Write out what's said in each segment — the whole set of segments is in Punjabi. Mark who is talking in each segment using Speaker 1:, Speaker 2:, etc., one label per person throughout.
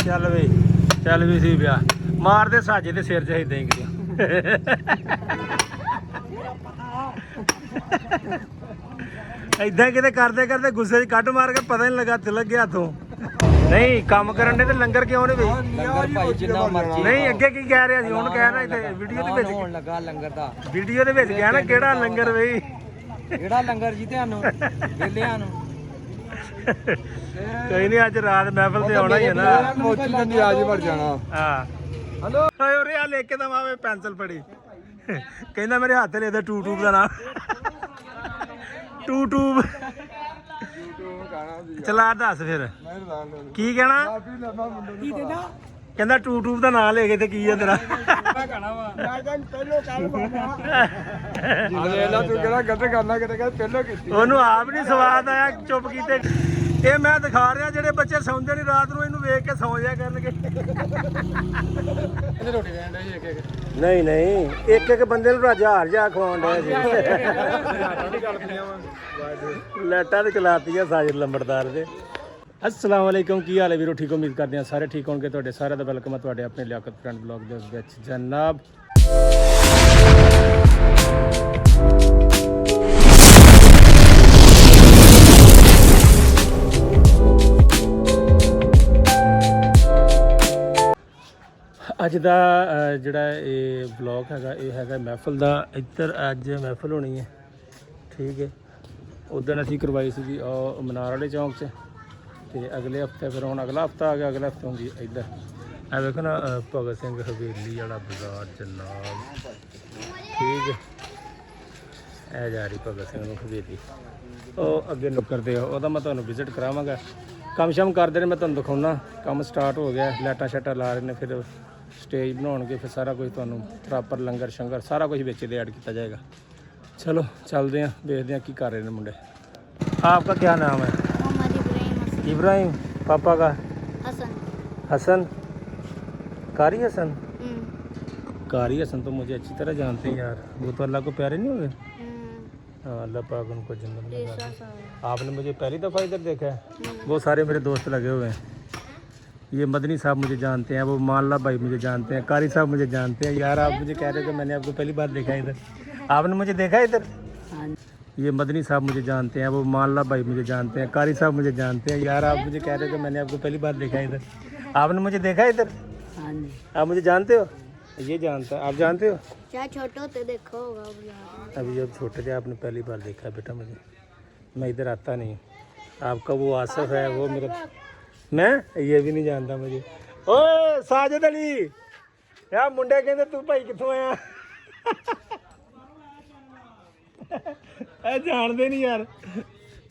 Speaker 1: ਚੱਲ ਵੀ ਸੀ ਵਿਆਹ ਮਾਰਦੇ ਸਾਜੇ ਦੇ ਸਿਰ 'ਚ ਇਦਾਂ ਹੀ ਕਿਤੇ ਇਦਾਂ ਕਿਤੇ ਕਰਦੇ ਕਰਦੇ ਗੁੱਸੇ 'ਚ ਕੱਢ ਮਾਰ ਕੇ ਪਤਾ ਨਹੀਂ ਲੱਗਾ ਤਿਲਕ ਗਿਆ ਹੱਥੋਂ। ਨਹੀਂ ਕੰਮ ਕਰਨ ਦੇ ਤੇ ਲੰਗਰ ਕਿਉਂ ਨਹੀਂ ਬਈ?
Speaker 2: ਲੰਗਰ ਭਾਈ ਜਿੰਨਾ ਮਰਜ਼ੀ।
Speaker 1: ਨਹੀਂ ਅੱਗੇ ਕੀ ਕਹਿ ਰਿਹਾ ਸੀ ਹੁਣ ਕਹਿਣਾ ਇੱਥੇ ਵੀਡੀਓ ਦੇ ਵਿੱਚ
Speaker 2: ਹੋਣ ਲੱਗਾ ਲੰਗਰ ਦਾ।
Speaker 1: ਵੀਡੀਓ ਦੇ ਵਿੱਚ ਕਹਿਣਾ ਕਿਹੜਾ ਲੰਗਰ ਬਈ?
Speaker 2: ਕਿਹੜਾ ਲੰਗਰ ਜੀ ਤੁਹਾਨੂੰ ਵੇਲਿਆਂ ਨੂੰ
Speaker 1: ਕੋਈ ਨਹੀਂ ਅੱਜ ਰਾਤ ਮਹਿਫਲ ਤੇ ਆਉਣਾ ਹੀ ਹੈ ਨਾ।
Speaker 2: ਮੋਚੀ ਕੰਦੀ ਆ ਜੀ ਵੜ ਜਾਣਾ।
Speaker 1: ਹਾਂ ਹਲੋ ਓਏ ਆ ਲੈ ਕੇ ਤਾਂ ਮਾਵੇ ਪੈਨਸਲ ਫੜੀ ਕਹਿੰਦਾ ਮੇਰੇ ਹੱਥ ਲੈ ਦੇ ਟੂਬ ਦਾ ਨਾਮ ਟੂਬ ਚਲਾ ਦੱਸ ਫਿਰ ਕੀ ਕਹਿਣਾ? ਕਹਿੰਦਾ ਟੂਬ ਦਾ ਨਾਂ ਲੈ ਕੇ ਤੇ ਕੀ ਆ ਤੇਰਾ? ਉਹਨੂੰ ਆਪ ਨਹੀਂ ਸਵਾਦ ਆਇਆ ਚੁੱਪ ਕੀਤੇ। ਇਹ ਮੈਂ ਦਿਖਾ ਰਿਹਾ ਜਿਹੜੇ ਬੱਚੇ ਸੌਂਦੇ ਨਹੀਂ ਰਾਤ ਨੂੰ ਇਹਨੂੰ ਵੇਖ ਕੇ ਸੌਂ ਜਾ ਕਰਨਗੇ। ਨਹੀਂ ਇੱਕ ਬੰਦੇ ਨੂੰ ਹਜ਼ਾਰ ਖਵਾਉਣ ਡਿਆ ਸੀ। ਲਾਈਟਾਂ ਤੇ ਚਲਾਤੀਆਂ ਸਾਜਰ ਲੰਬੜਦਾਰ ਦੇ। अस्सलाम वालेकुम की हाल है वीरो? ठीक उम्मीद करते हैं सारे ठीक होंगे। ਤੁਹਾਡੇ ਸਾਰਿਆਂ ਦਾ ਵੈਲਕਮ ਹੈ ਤੁਹਾਡੇ ਆਪਣੇ ਲਿਆਕਤ ਫਰੈਂਡ ਬਲੌਗ ਦੇ ਵਿੱਚ ਜਨਾਬ। ਅੱਜ ਦਾ ਜਿਹੜਾ ਇਹ ਬਲੌਗ ਹੈਗਾ ਇਹ ਹੈਗਾ ਮਹਿਫਲ ਦਾ। ਇੱਧਰ ਅੱਜ ਮਹਿਫਲ ਹੋਣੀ ਹੈ, ਠੀਕ ਹੈ। ਉਦੋਂ ਅਸੀਂ ਕਰਵਾਈ ਸੀਗੀ ਉਹ ਮਨਾਰ ਵਾਲੇ ਚੌਂਕ 'ਚ, ਤੇ ਅਗਲੇ ਹਫਤੇ ਫਿਰ ਹੁਣ ਅਗਲਾ ਹਫਤਾ ਆ ਗਿਆ, ਅਗਲੇ ਹਫਤੇ ਹੁੰਦੀ ਇੱਧਰ। ਇਹ ਵੇਖੋ ਨਾ ਭਗਤ ਸਿੰਘ ਹਵੇਲੀ ਵਾਲਾ ਬਾਜ਼ਾਰ ਜਨਾਬ, ਠੀਕ ਹੈ। ਇਹ ਜਾ ਰਹੀ ਭਗਤ ਸਿੰਘ ਨੂੰ ਹਵੇਲੀ, ਉਹ ਅੱਗੇ ਨੁੱਕਰਦੇ ਆ ਉਹਦਾ ਮੈਂ ਤੁਹਾਨੂੰ ਵਿਜ਼ਿਟ ਕਰਾਵਾਂਗਾ। ਕੰਮ ਸ਼ਮ ਕਰਦੇ ਨੇ ਮੈਂ ਤੁਹਾਨੂੰ ਦਿਖਾਉਣਾ। ਕੰਮ ਸਟਾਰਟ ਹੋ ਗਿਆ, ਲਾਈਟਾਂ ਸ਼ਾਟਾਂ ਲਾ ਰਹੇ ਨੇ, ਫਿਰ ਸਟੇਜ ਬਣਾਉਣਗੇ, ਫਿਰ ਸਾਰਾ ਕੁਝ ਤੁਹਾਨੂੰ ਪ੍ਰੋਪਰ ਲੰਗਰ ਸ਼ੰਗਰ ਸਾਰਾ ਕੁਝ ਵਿੱਚ ਦੇ ਐਡ ਕੀਤਾ ਜਾਏਗਾ। ਚਲੋ ਚੱਲਦੇ हैं, देखते हैं की कर रहे हैं मुंडे। आपका क्या नाम है? इब्राहिम। पापा का? हसन। कारी हसन? कारी हसन तो मुझे अच्छी तरह जानते हैं यार, वो तो अल्लाह को प्यारे नहीं हो गए? हाँ, अल्लाह पाक उनको जन्नत में डाले। आपने मुझे पहली दफ़ा इधर देखा है? वो सारे मेरे दोस्त लगे हुए हैं। ये मदनी साहब मुझे जानते हैं, वो माल्ला भाई मुझे जानते हैं, कारी साहब मुझे जानते हैं। यार आप मुझे कह रहे हो कि मैंने आपको पहली बार देखा है इधर? आपने मुझे देखा इधर? ये मदनी साहब मुझे जानते हैं, वो माल्ला भाई मुझे जानते हैं, कारी साहब मुझे जानते हैं। यार आप मुझे कह रहे हो कि मैंने आपको पहली बार देखा इधर? आपने मुझे देखा इधर? आप मुझे जानते हो? ये जानता है, आप जानते हो?
Speaker 3: क्या छोटे होते देखो होगा।
Speaker 1: अभी जब छोटे थे आपने पहली बार देखा है बेटा मुझे। मैं इधर आता नहीं। आपका वो आसिफ है, वो मेरा, मैं ये भी नहीं जानता मुझे। ओए साजिद अली यार मुंडे कहते तू भाई कितों आया? जानते नहीं यार।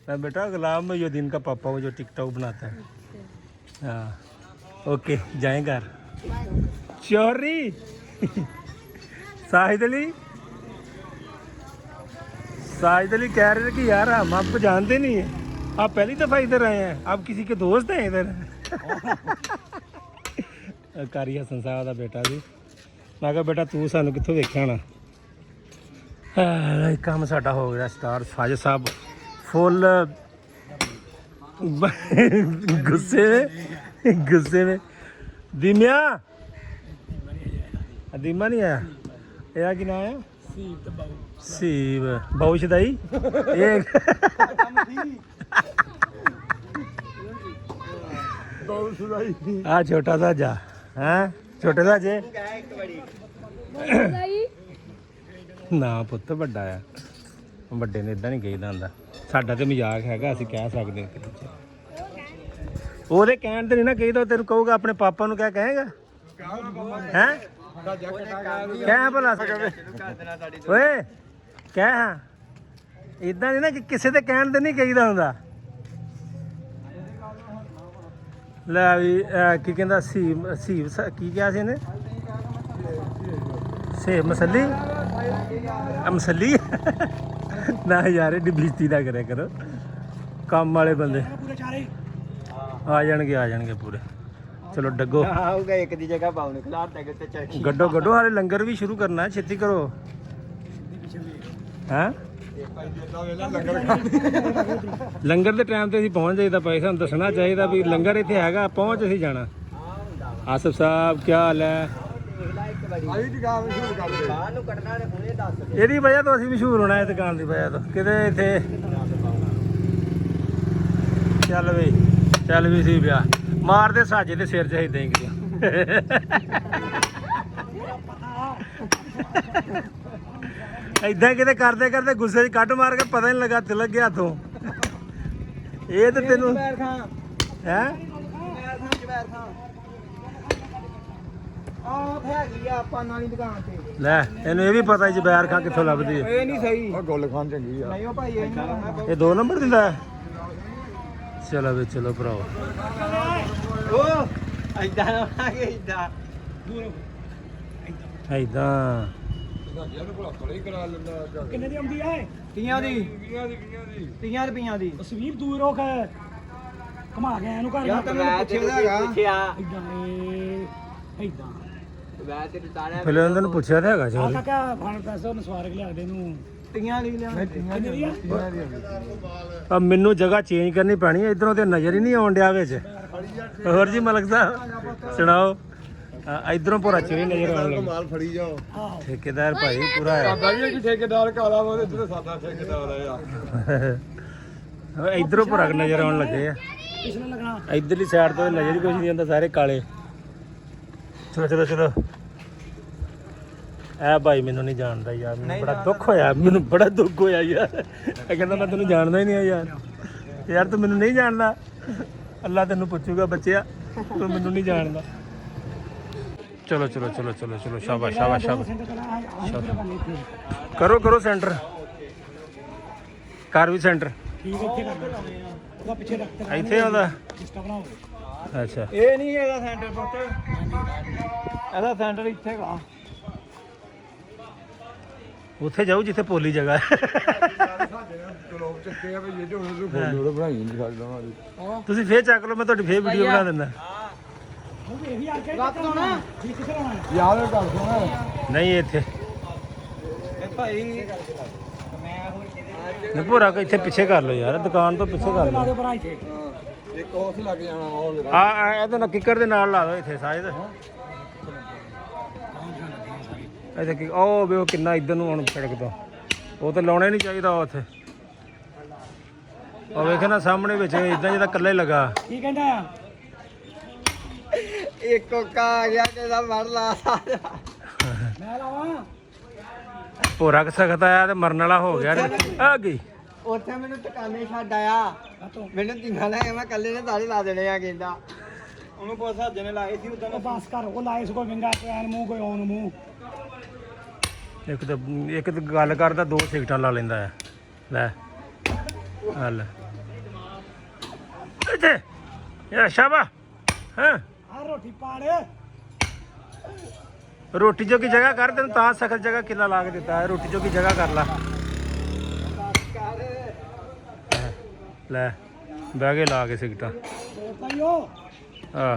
Speaker 1: मैं बेटा गुलाम मोहिउद्दीन का पापा वो जो टिकटॉक बनाता है। हाँ ओके जाएं घर। चौरी साजिद अली कह रहे थे कि यार हम आपको जानते नहीं हैं, आप पहली दफ़ा इधर आए हैं, आप किसी के दोस्त हैं इधर? कारी हसन साहब का बेटा जी। मैं कहा बेटा तू सानू कित्थों वेख्या होना। काम साडा हो गया स्टार्ट। साजिद साहब फुल गुस्से में। दीमिया दीमा नहीं आया, यह कि नाम है? सीब बहु शदाई। आ छोटा सा जा है, छोटे सा जे ਨਾ ਪੁੱਤ ਵੱਡਾ ਆ, ਵੱਡੇ ਨੇ ਇਦਾਂ ਨਹੀਂ ਕਹੀਦਾ ਹੁੰਦਾ। ਸਾਡਾ ਤੇ ਮਜ਼ਾਕ ਹੈਗਾ, ਅਸੀਂ ਕਹਿ ਸਕਦੇ ਹਾਂ। ਉਹਦੇ ਕਹਿਣ ਤੇ ਨਹੀਂ ਨਾ ਕਹੀਦਾ, ਤੈਨੂੰ ਕਹੂਗਾ ਆਪਣੇ ਪਾਪਾ ਨੂੰ ਕਿਆ ਕਹੇਗਾ? ਹੈ ਕਹਿ ਭਲਾ ਓਏ ਕਹਿ। ਹਾਂ ਇਦਾਂ ਨਹੀਂ ਨਾ ਕਿ ਕਿਸੇ ਦੇ ਕਹਿਣ ਤੇ ਨਹੀਂ ਕਹੀਦਾ ਹੁੰਦਾ। ਲੈ ਵੀ ਕੀ ਕਹਿੰਦਾ ਸੀ ਕੀ ਕਿਹਾ ਸੀ ਇਹਨੇ? ਸੇਬ ਮਸਲੀ ਮਸਲੀ ਨਾ ਯਾਰ ਇਹਦੀ ਬੇਇੱਜ਼ਤੀ ਨਾ ਕਰਿਆ ਕਰੋ। ਕੰਮ ਵਾਲੇ ਬੰਦੇ ਆ ਜਾਣਗੇ ਪੂਰੇ। ਚਲੋ ਡੱਗੋ
Speaker 2: ਆਊਗਾ ਇੱਕ ਦੀ ਜਗ੍ਹਾ ਪਾਉਣ ਖਲਾਰ ਤੱਕ ਤੇ ਚੱਕੀ
Speaker 1: ਗੱਡੋ ਹਾਲੇ ਲੰਗਰ ਵੀ ਸ਼ੁਰੂ ਕਰਨਾ, ਛੇਤੀ ਕਰੋ। ਹੈਂ ਲੰਗਰ ਦੇ ਟਾਈਮ ਤੇ ਅਸੀਂ ਪਹੁੰਚ ਜਾਈਦਾ, ਭਾਈ ਸਾਨੂੰ ਦੱਸਣਾ ਚਾਹੀਦਾ ਵੀ ਲੰਗਰ ਇੱਥੇ ਹੈਗਾ, ਪਹੁੰਚ ਅਸੀਂ ਜਾਣਾ। ਆਸਫ ਸਾਹਿਬ ਕੀ ਹਾਲ ਹੈ?
Speaker 2: ਆਹੀ ਦੁਕਾਨ ਮਸ਼ਹੂਰ ਕਰ ਦੇ ਬਾਹਰ ਨੂੰ ਕੱਢਣਾ ਤੇ ਹੁਣੇ ਦੱਸ
Speaker 1: ਇਹਦੀ ਵਜ੍ਹਾ ਤੋਂ ਅਸੀਂ ਮਸ਼ਹੂਰ ਹੋਣਾ ਇਹ ਦੁਕਾਨ ਦੀ ਵਜ੍ਹਾ ਤੋਂ ਕਿਤੇ ਇੱਥੇ ਚੱਲ ਵੀ ਸੀ ਪਿਆ ਮਾਰਦੇ ਸਾਜੇ ਦੇ ਸਿਰ 'ਚ ਇਦਾਂ ਹੀ ਕਿਤੇ ਇਦਾਂ ਕਿਤੇ ਕਰਦੇ ਕਰਦੇ ਗੁੱਸੇ 'ਚ ਕੱਢ ਮਾਰ ਕੇ ਪਤਾ ਨਹੀਂ ਲੱਗਾ ਤਿਲਕ ਗਿਆ ਹੱਥੋਂ ਇਹ ਤੇ ਤੈਨੂੰ
Speaker 2: ਜਵੈਰ ਖਾਂ
Speaker 1: ਹੈ
Speaker 2: ਜਵੈਰ ਖਾਂ ਆਹ ਹੈਗੀ ਆ ਆਪਾਂ ਵਾਲੀ ਦੁਕਾਨ ਤੇ
Speaker 1: ਲੈ ਇਹਨੂੰ ਇਹ ਵੀ ਪਤਾ ਜਬੈਰ ਖਾਂ ਕਿੱਥੋਂ ਲੱਭਦੀ ਹੈ
Speaker 2: ਇਹ ਨਹੀਂ ਸਹੀ ਉਹ ਗੁੱਲ ਖਾਨ ਚੰਗੀ ਆ ਨਹੀਂ ਉਹ ਭਾਈ ਇਹ
Speaker 1: ਇਹ 2 ਨੰਬਰ ਦਿੰਦਾ ਹੈ ਚਲੋ ਵੀ ਚਲੋ ਭਰਾਓ
Speaker 2: ਉਹ ਐਦਾਂ ਨਾ ਕਿ ਐਦਾਂ
Speaker 1: ਐਦਾਂ
Speaker 4: ਕਿੰਨੇ ਦੀ ਆਉਂਦੀ ਹੈ?
Speaker 2: ਤੀਆਂ ਦੀ 30 ਰੁਪਈਆਂ ਦੀ
Speaker 4: ਸਵੀਪ ਦੂਰ ਰੋਕ ਘਮਾ ਗਿਆ ਇਹਨੂੰ ਘਰ
Speaker 2: ਯਾਰ ਤੈਨੂੰ ਪੁੱਛਿਆ
Speaker 4: ਇਦਾਂ ਇਦਾਂ
Speaker 2: ਵੈ ਤੇ ਤਾਰਿਆ
Speaker 1: ਫਿਲੰਦਰ ਨੂੰ ਪੁੱਛਿਆ ਤਾਂ ਹੈਗਾ
Speaker 4: ਆ
Speaker 1: ਚਲ
Speaker 4: ਕਾਕਾ ਫਣ ਪੈਸੇ ਉਹਨੂੰ ਸਵਾਰ ਕੇ ਲਿਆ ਦੇ ਨੂੰ
Speaker 2: ਤੀਆਂ ਦੀ ਲਿਆ
Speaker 4: ਕਿੰਨੇ ਦੀ ਆ?
Speaker 1: ਆ ਮੈਨੂੰ ਜਗ੍ਹਾ ਚੇਂਜ ਕਰਨੀ ਪੈਣੀ ਹੈ ਇਧਰੋਂ ਤੇ ਨਜ਼ਰ ਹੀ ਨਹੀਂ ਆਉਣ ਡਿਆ ਵਿੱਚ ਹੋਰ ਜੀ ਮਲਕ ਸਾਹਿਬ ਸੁਣਾਓ ਇਧਰੋਂ ਭੋਰਾ ਚ ਵੀ ਨਜ਼ਰ ਆਉਣ ਲੱਗ
Speaker 2: ਮਾਲ ਫੜੀ ਜਾਓ
Speaker 4: ਆਹੋ
Speaker 1: ਠੇਕੇਦਾਰ ਭਾਈ ਪੂਰਾ ਆ
Speaker 2: ਸਾਡਾ ਵੀ ਇੱਕ ਠੇਕੇਦਾਰ ਕਾਲਾ ਵਾ ਤੇ ਸਾਡਾ ਠੇਕੇਦਾਰ ਆ
Speaker 1: ਇਧਰੋਂ ਭੋਰਾ ਨਜ਼ਰ ਆਉਣ ਲੱਗੇ ਆ
Speaker 4: ਪਿਛਲੇ ਲੱਗਣਾ
Speaker 1: ਇਧਰਲੀ ਸਾਈਡ ਤੋਂ ਨਜ਼ਰ ਹੀ ਕੁਝ ਨਹੀਂ ਆਉਂਦਾ ਸਾਰੇ ਕਾਲੇ ਚਲੋ ਚਲੋ ਚਲੋ ਐ ਭਾਈ ਮੈਨੂੰ ਨਹੀਂ ਜਾਣਦਾ ਯਾਰ ਮੈਨੂੰ ਬੜਾ ਦੁੱਖ ਹੋਇਆ ਮੈਨੂੰ ਬੜਾ ਦੁੱਖ ਹੋਇਆ ਯਾਰ ਇਹ ਕਹਿੰਦਾ ਮੈਂ ਤੈਨੂੰ ਜਾਣਦਾ ਹੀ ਨਹੀਂ ਆ ਯਾਰ ਤੂੰ ਮੈਨੂੰ ਨਹੀਂ ਜਾਣਦਾ ਅੱਲਾ ਤੈਨੂੰ ਪੁੱਛੂਗਾ ਬੱਚਿਆ ਤੂੰ ਮੈਨੂੰ ਨਹੀਂ ਜਾਣਦਾ ਚਲੋ ਚਲੋ ਚਲੋ ਚਲੋ ਚਲੋ ਸ਼ਾਬਾਸ਼ ਸ਼ਾਬਾਸ਼ ਸ਼ਾਬਾਸ਼ ਕਰੋ ਸੈਂਟਰ ਕਰ ਵੀ ਸੈਂਟਰ
Speaker 4: ਠੀਕ ਇੱਥੇ ਕਰ ਉਹਦਾ ਪਿੱਛੇ ਰੱਖ ਤੇ
Speaker 1: ਇੱਥੇ ਆਉਂਦਾ
Speaker 4: ਸਿਸਟਮ ਬਣਾਓ
Speaker 1: ਅੱਛਾ
Speaker 2: ਇਹ ਨਹੀਂ ਇਹਦਾ ਸੈਂਟਰ ਪੁੱਤ ਇਹਦਾ ਸੈਂਟਰ ਇੱਥੇ ਗਾ
Speaker 1: ਉੱਥੇ ਜਾਊ ਜਿੱਥੇ ਪੋਲੀ ਜਗ੍ਹਾ ਹੈ
Speaker 2: ਲੋਕ ਚੱਕੇ ਆ ਵੀ ਜੇ ਢੋਲ ਨੂੰ ਫੋਟੋ ਬਣਾਈ ਨਹੀਂ ਸਕਦਾ
Speaker 1: ਤੁਸੀਂ ਫੇਰ ਚੱਕ ਲਓ ਮੈਂ ਤੁਹਾਡੀ ਫੇਰ ਵੀਡੀਓ ਬਣਾ ਦਿੰਦਾ
Speaker 4: ਉਹ ਇਹ ਵੀ ਆ ਕੇ ਰੱਖ ਲਾਉਣਾ ਠੀਕ ਕਿੱਥੇ ਲਾਉਣਾ
Speaker 2: ਯਾਰ ਗੱਲ ਸੁਣ
Speaker 1: ਨਹੀਂ ਇੱਥੇ
Speaker 2: ਇਹ ਭਾਈ
Speaker 1: ਨਹੀਂ ਭੋਰਾ ਕੋ ਇੱਥੇ ਪਿੱਛੇ ਕਰ ਲਓ ਯਾਰ ਦੁਕਾਨ ਤੋਂ ਪਿੱਛੇ ਕਰ
Speaker 4: ਲਾ
Speaker 1: ਲਓ
Speaker 4: ਦੇ ਭਰਾ ਇੱਥੇ
Speaker 2: ਇੱਕ ਉਸ ਲੱਗ ਜਾਣਾ ਉਹ
Speaker 1: ਆ ਇਹਦੇ ਨਾਲ ਕਿੱਕਰ ਦੇ ਨਾਲ ਲਾ ਦਿਓ ਇੱਥੇ ਸਾਇਦ ਇੱਥੇ ਕਿ ਉਹ ਵੇ ਉਹ ਕਿੰਨਾ ਇੱਧਰ ਨੂੰ ਹੁਣ ਸੜਕਦਾ ਉਹ ਤਾਂ ਲਾਉਣਾ ਹੀ ਨਹੀਂ ਚਾਹੀਦਾ ਉਹ ਉੱਥੇ ਉਹ ਵੇਖੇ ਨਾ ਸਾਹਮਣੇ ਵਿੱਚ ਇਦਾਂ ਜਿੱਦਾਂ ਇਕੱਲਾ ਹੀ ਲੱਗਾ
Speaker 4: ਕੀ ਕਹਿੰਦਾ ਆ
Speaker 2: ਇੱਕ ਕੋਕਾ ਆ ਗਿਆ ਜਿਹਦਾ ਮਰ ਲਾ ਸਾਰਾ
Speaker 4: ਮੈਂ ਲਾਵਾਂ
Speaker 1: ਭੋਰਾ ਕਿ ਸਕਦਾ ਆ ਤੇ ਮਰਨ ਵਾਲਾ ਹੋ ਗਿਆ ਆ ਗਈ
Speaker 2: ਉੱਥੇ ਮੈਨੂੰ ਟਿਕਾਣੇ ਛੱਡ ਆਇਆ ਮੈਨੂੰ ਧੀਆਂ ਲੈ ਕੇ ਮੈਂ ਕੱਲੇ ਨੇ ਤਾਲੇ ਲਾ ਦੇਣੇ ਆ ਕਹਿੰਦਾ ਉਹਨੂੰ ਪੁੱਛ ਹੱਜੇ ਨੇ ਲਾਏ ਸੀ ਉਦੋਂ
Speaker 4: ਉਹ ਬਸ ਕਰ ਉਹ ਲਾਏ ਸੀ ਕੋਈ ਵਿੰਗਾ ਪੈਨ ਮੂੰਹ ਕੋਈ ਔਨ ਮੂੰਹ
Speaker 1: ਇੱਕ ਤਾਂ ਗੱਲ ਕਰਦਾ 2 ਸਿਗਟਾਂ ਲਾ ਲੈਂਦਾ ਆ ਲੈ ਆ ਲੈ ਇੱਥੇ ਯਾ ਸ਼ਾਬਾ ਹਾਂ
Speaker 4: ਆ ਰੋਟੀ ਪਾੜ
Speaker 1: ਰੋਟੀ ਜੋਗੀ ਜਗ੍ਹਾ ਕਰ ਤੈਨੂੰ ਤਾਂ ਸਖਤ ਜਗ੍ਹਾ ਕਿੱਲਾ ਲਾ ਕੇ ਦਿੱਤਾ ਹੈ ਰੋਟੀ ਜੋਗੀ ਜਗ੍ਹਾ ਕਰ ਲਾ ਲੈ ਬਹਿ ਕੇ ਲਾ ਕੇ ਸਿਗਟਾਂ
Speaker 4: ਤਾਈਓ
Speaker 1: ਆ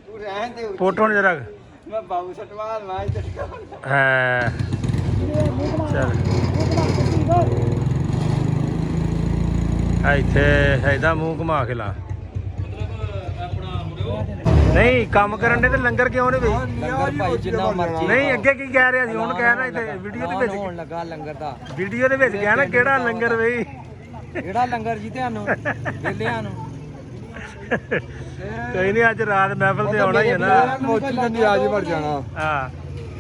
Speaker 2: ਤੂੰ ਰਹਿਣ ਦੇ
Speaker 1: ਫੋਟੋ ਜਰਾ
Speaker 2: ਮੈਂ ਬਾਬੂ ਸਟਵਾਲ ਮਾਈ ਚੱਕਾ
Speaker 1: ਹੈ ਚੱਲ ਇੱਥੇ ਐਦਾ ਮੂੰਹ ਘੁਮਾ ਕੇ ਲਾ ਨਹੀਂ ਕੰਮ ਕਰਨ ਦੇ ਤੇ ਲੰਗਰ ਕਿਉਂ ਨੇ ਬਈ
Speaker 2: ਲੰਗਰ ਭਾਈ ਜਿੰਨਾ ਮਰਜੀ
Speaker 1: ਨਹੀਂ ਅੱਗੇ ਕੀ ਕਹਿ ਰਿਹਾ ਸੀ ਹੁਣ ਕਹਿ ਰਿਹਾ ਇੱਥੇ ਵੀਡੀਓ ਦੇ ਵਿੱਚ
Speaker 2: ਹੋਣ ਲੱਗਾ ਲੰਗਰ ਦਾ
Speaker 1: ਵੀਡੀਓ ਦੇ ਵਿੱਚ ਕਹਿਣਾ ਕਿਹੜਾ ਲੰਗਰ ਬਈ
Speaker 2: ਕਿਹੜਾ ਲੰਗਰ ਜੀ ਤੁਹਾਨੂੰ ਵੇਲਿਆਂ ਨੂੰ
Speaker 1: ਕੋਈ ਨਹੀਂ ਅੱਜ ਰਾਤ ਮਹਿਫਲ ਤੇ ਆਉਣਾ ਹੀ ਹੈ ਨਾ
Speaker 2: ਮੋਚੀ ਕੰਦੀ ਆਜ ਵੜ ਜਾਣਾ
Speaker 1: ਹਾਂ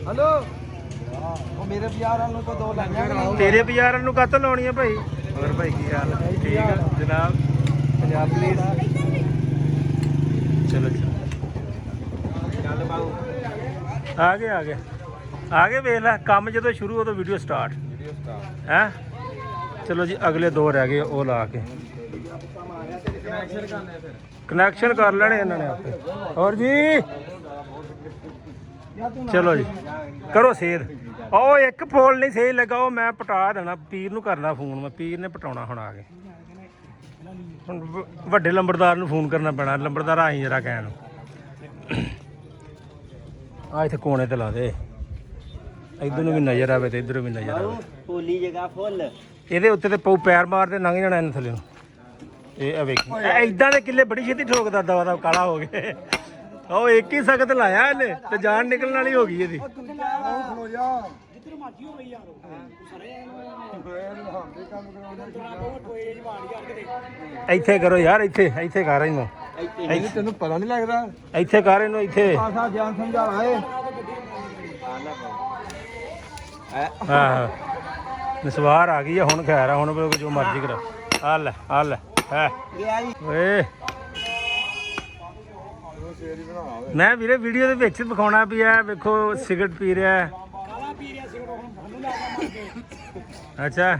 Speaker 2: ਹਲੋ ਉਹ ਮੇਰੇ ਪਿਆਰਾਂ ਨੂੰ ਕੋ 2 ਲਾਈਆਂ
Speaker 1: ਤੇਰੇ ਬਾਜ਼ਾਰਾਂ ਨੂੰ ਕੱਤ ਲਾਉਣੀ ਹੈ ਭਾਈ ਹੋਰ ਭਾਈ ਕੀ ਹਾਲ ਹੈ ਠੀਕ ਹੈ ਜਨਾਬ ਪੰਜਾਬ ਪੁਲਿਸ ਚਲੋ
Speaker 2: ਚੱਲ ਬਾਬੂ
Speaker 1: ਆ ਗਏ ਵੇਖ ਲੈ ਕੰਮ ਜਦੋਂ ਸ਼ੁਰੂ ਉਦੋਂ ਵੀਡੀਓ ਸਟਾਰਟ
Speaker 2: ਵੀਡੀਓ ਸਟਾਰਟ
Speaker 1: ਹੈ ਚਲੋ ਜੀ ਅਗਲੇ 2 ਰਹਿ ਗਏ ਉਹ ਲਾ ਕੇ
Speaker 2: ਕਨੈਕਸ਼ਨ ਕਰਨੇ ਫਿਰ
Speaker 1: ਕਨੈਕਸ਼ਨ ਕਰ ਲੈਣੇ ਇਹਨਾਂ ਨੇ ਆਪੇ ਹੋਰ ਜੀ ਚਲੋ ਜੀ ਕਰੋ ਸੇਧ ਉਹ ਇੱਕ ਪੋਲ ਨਹੀਂ ਸਹੀ ਲੱਗਾ ਉਹ ਮੈਂ ਪਟਾ ਦੇਣਾ ਪੀਰ ਨੂੰ ਕਰਨਾ ਫੋਨ ਮੈਂ ਪੀਰ ਨੇ ਪਟਾਉਣਾ ਹੁਣ ਆ ਕੇ ਹੁਣ ਵੱਡੇ ਲੰਬੜਦਾਰ ਨੂੰ ਫੋਨ ਕਰਨਾ ਪੈਣਾ ਲੰਬੜਦਾਰ ਆਈ ਜਰਾ ਕਹਿਣ ਨੂੰ ਆ ਇੱਥੇ ਕੋਨੇ ਤੇ ਲਾ ਦੇ ਇਧਰ ਨੂੰ ਵੀ ਨਜ਼ਰ ਆਵੇ ਤੇ ਇਧਰ ਵੀ ਨਜ਼ਰ ਆਵੇ
Speaker 2: ਪੋਲੀ ਜਗ੍ਹਾ ਫੁੱਲ
Speaker 1: ਇਹਦੇ ਉੱਤੇ ਤੇ ਪਊ ਪੈਰ ਮਾਰਦੇ ਲੰਘ ਜਾਣਾ ਇਹਨਾਂ ਥੱਲੇ ਨੂੰ ਇਹ ਆ ਵੇਖੀ ਐਦਾਂ ਦੇ ਕਿੱਲੇ ਬੜੀ ਛੇਤੀ ਠੋਕਦਾ ਦਵਾ ਦਾ ਕਾਲਾ ਹੋ ਗਏ ਉਹ ਇੱਕ ਹੀ ਸਖਤ ਲਾਇਆ ਇਹਨੇ ਤੇ ਜਾਨ ਨਿਕਲਣ ਵਾਲੀ ਹੋ ਗਈ ਇਹਦੀ।
Speaker 4: ਜਿੱਧਰ ਮਰਜੀ ਹੋਵੇ ਯਾਰ ਸਾਰੇ
Speaker 1: ਇੱਥੇ ਕਰੋ ਯਾਰ, ਇੱਥੇ ਇੱਥੇ ਕਰ ਇਹਨੂੰ,
Speaker 2: ਤੈਨੂੰ ਪਤਾ ਨਹੀਂ ਲੱਗਦਾ
Speaker 1: ਇੱਥੇ ਕਰ ਇਹਨੂੰ, ਇੱਥੇ।
Speaker 2: ਆਸਾ ਗਿਆਨ ਸਮਝਾ ਏ
Speaker 1: ਆਹ ਨਸਵਾਰ ਆ ਗਈ ਆ ਹੁਣ, ਖੈਰ ਆ ਹੁਣ ਜੋ ਮਰਜ਼ੀ ਕਰਾ। ਆ ਲੈ ਆ ਲੈ ਹੈ ਓਏ, ਮੈਂ ਵੀਰੇ ਵੀਡੀਓ ਦੇ ਵਿੱਚ ਵਿਖਾਉਣਾ ਵੀ ਆ ਵੇਖੋ ਸਿਗਰਟ ਪੀ ਰਿਹਾ ਹੈ।
Speaker 4: ਕਾਲਾ ਪੀ ਰਿਹਾ ਸੀ ਹੁਣ ਸਾਨੂੰ ਲਾ ਕੇ ਮਾਰ ਕੇ।
Speaker 1: ਅੱਛਾ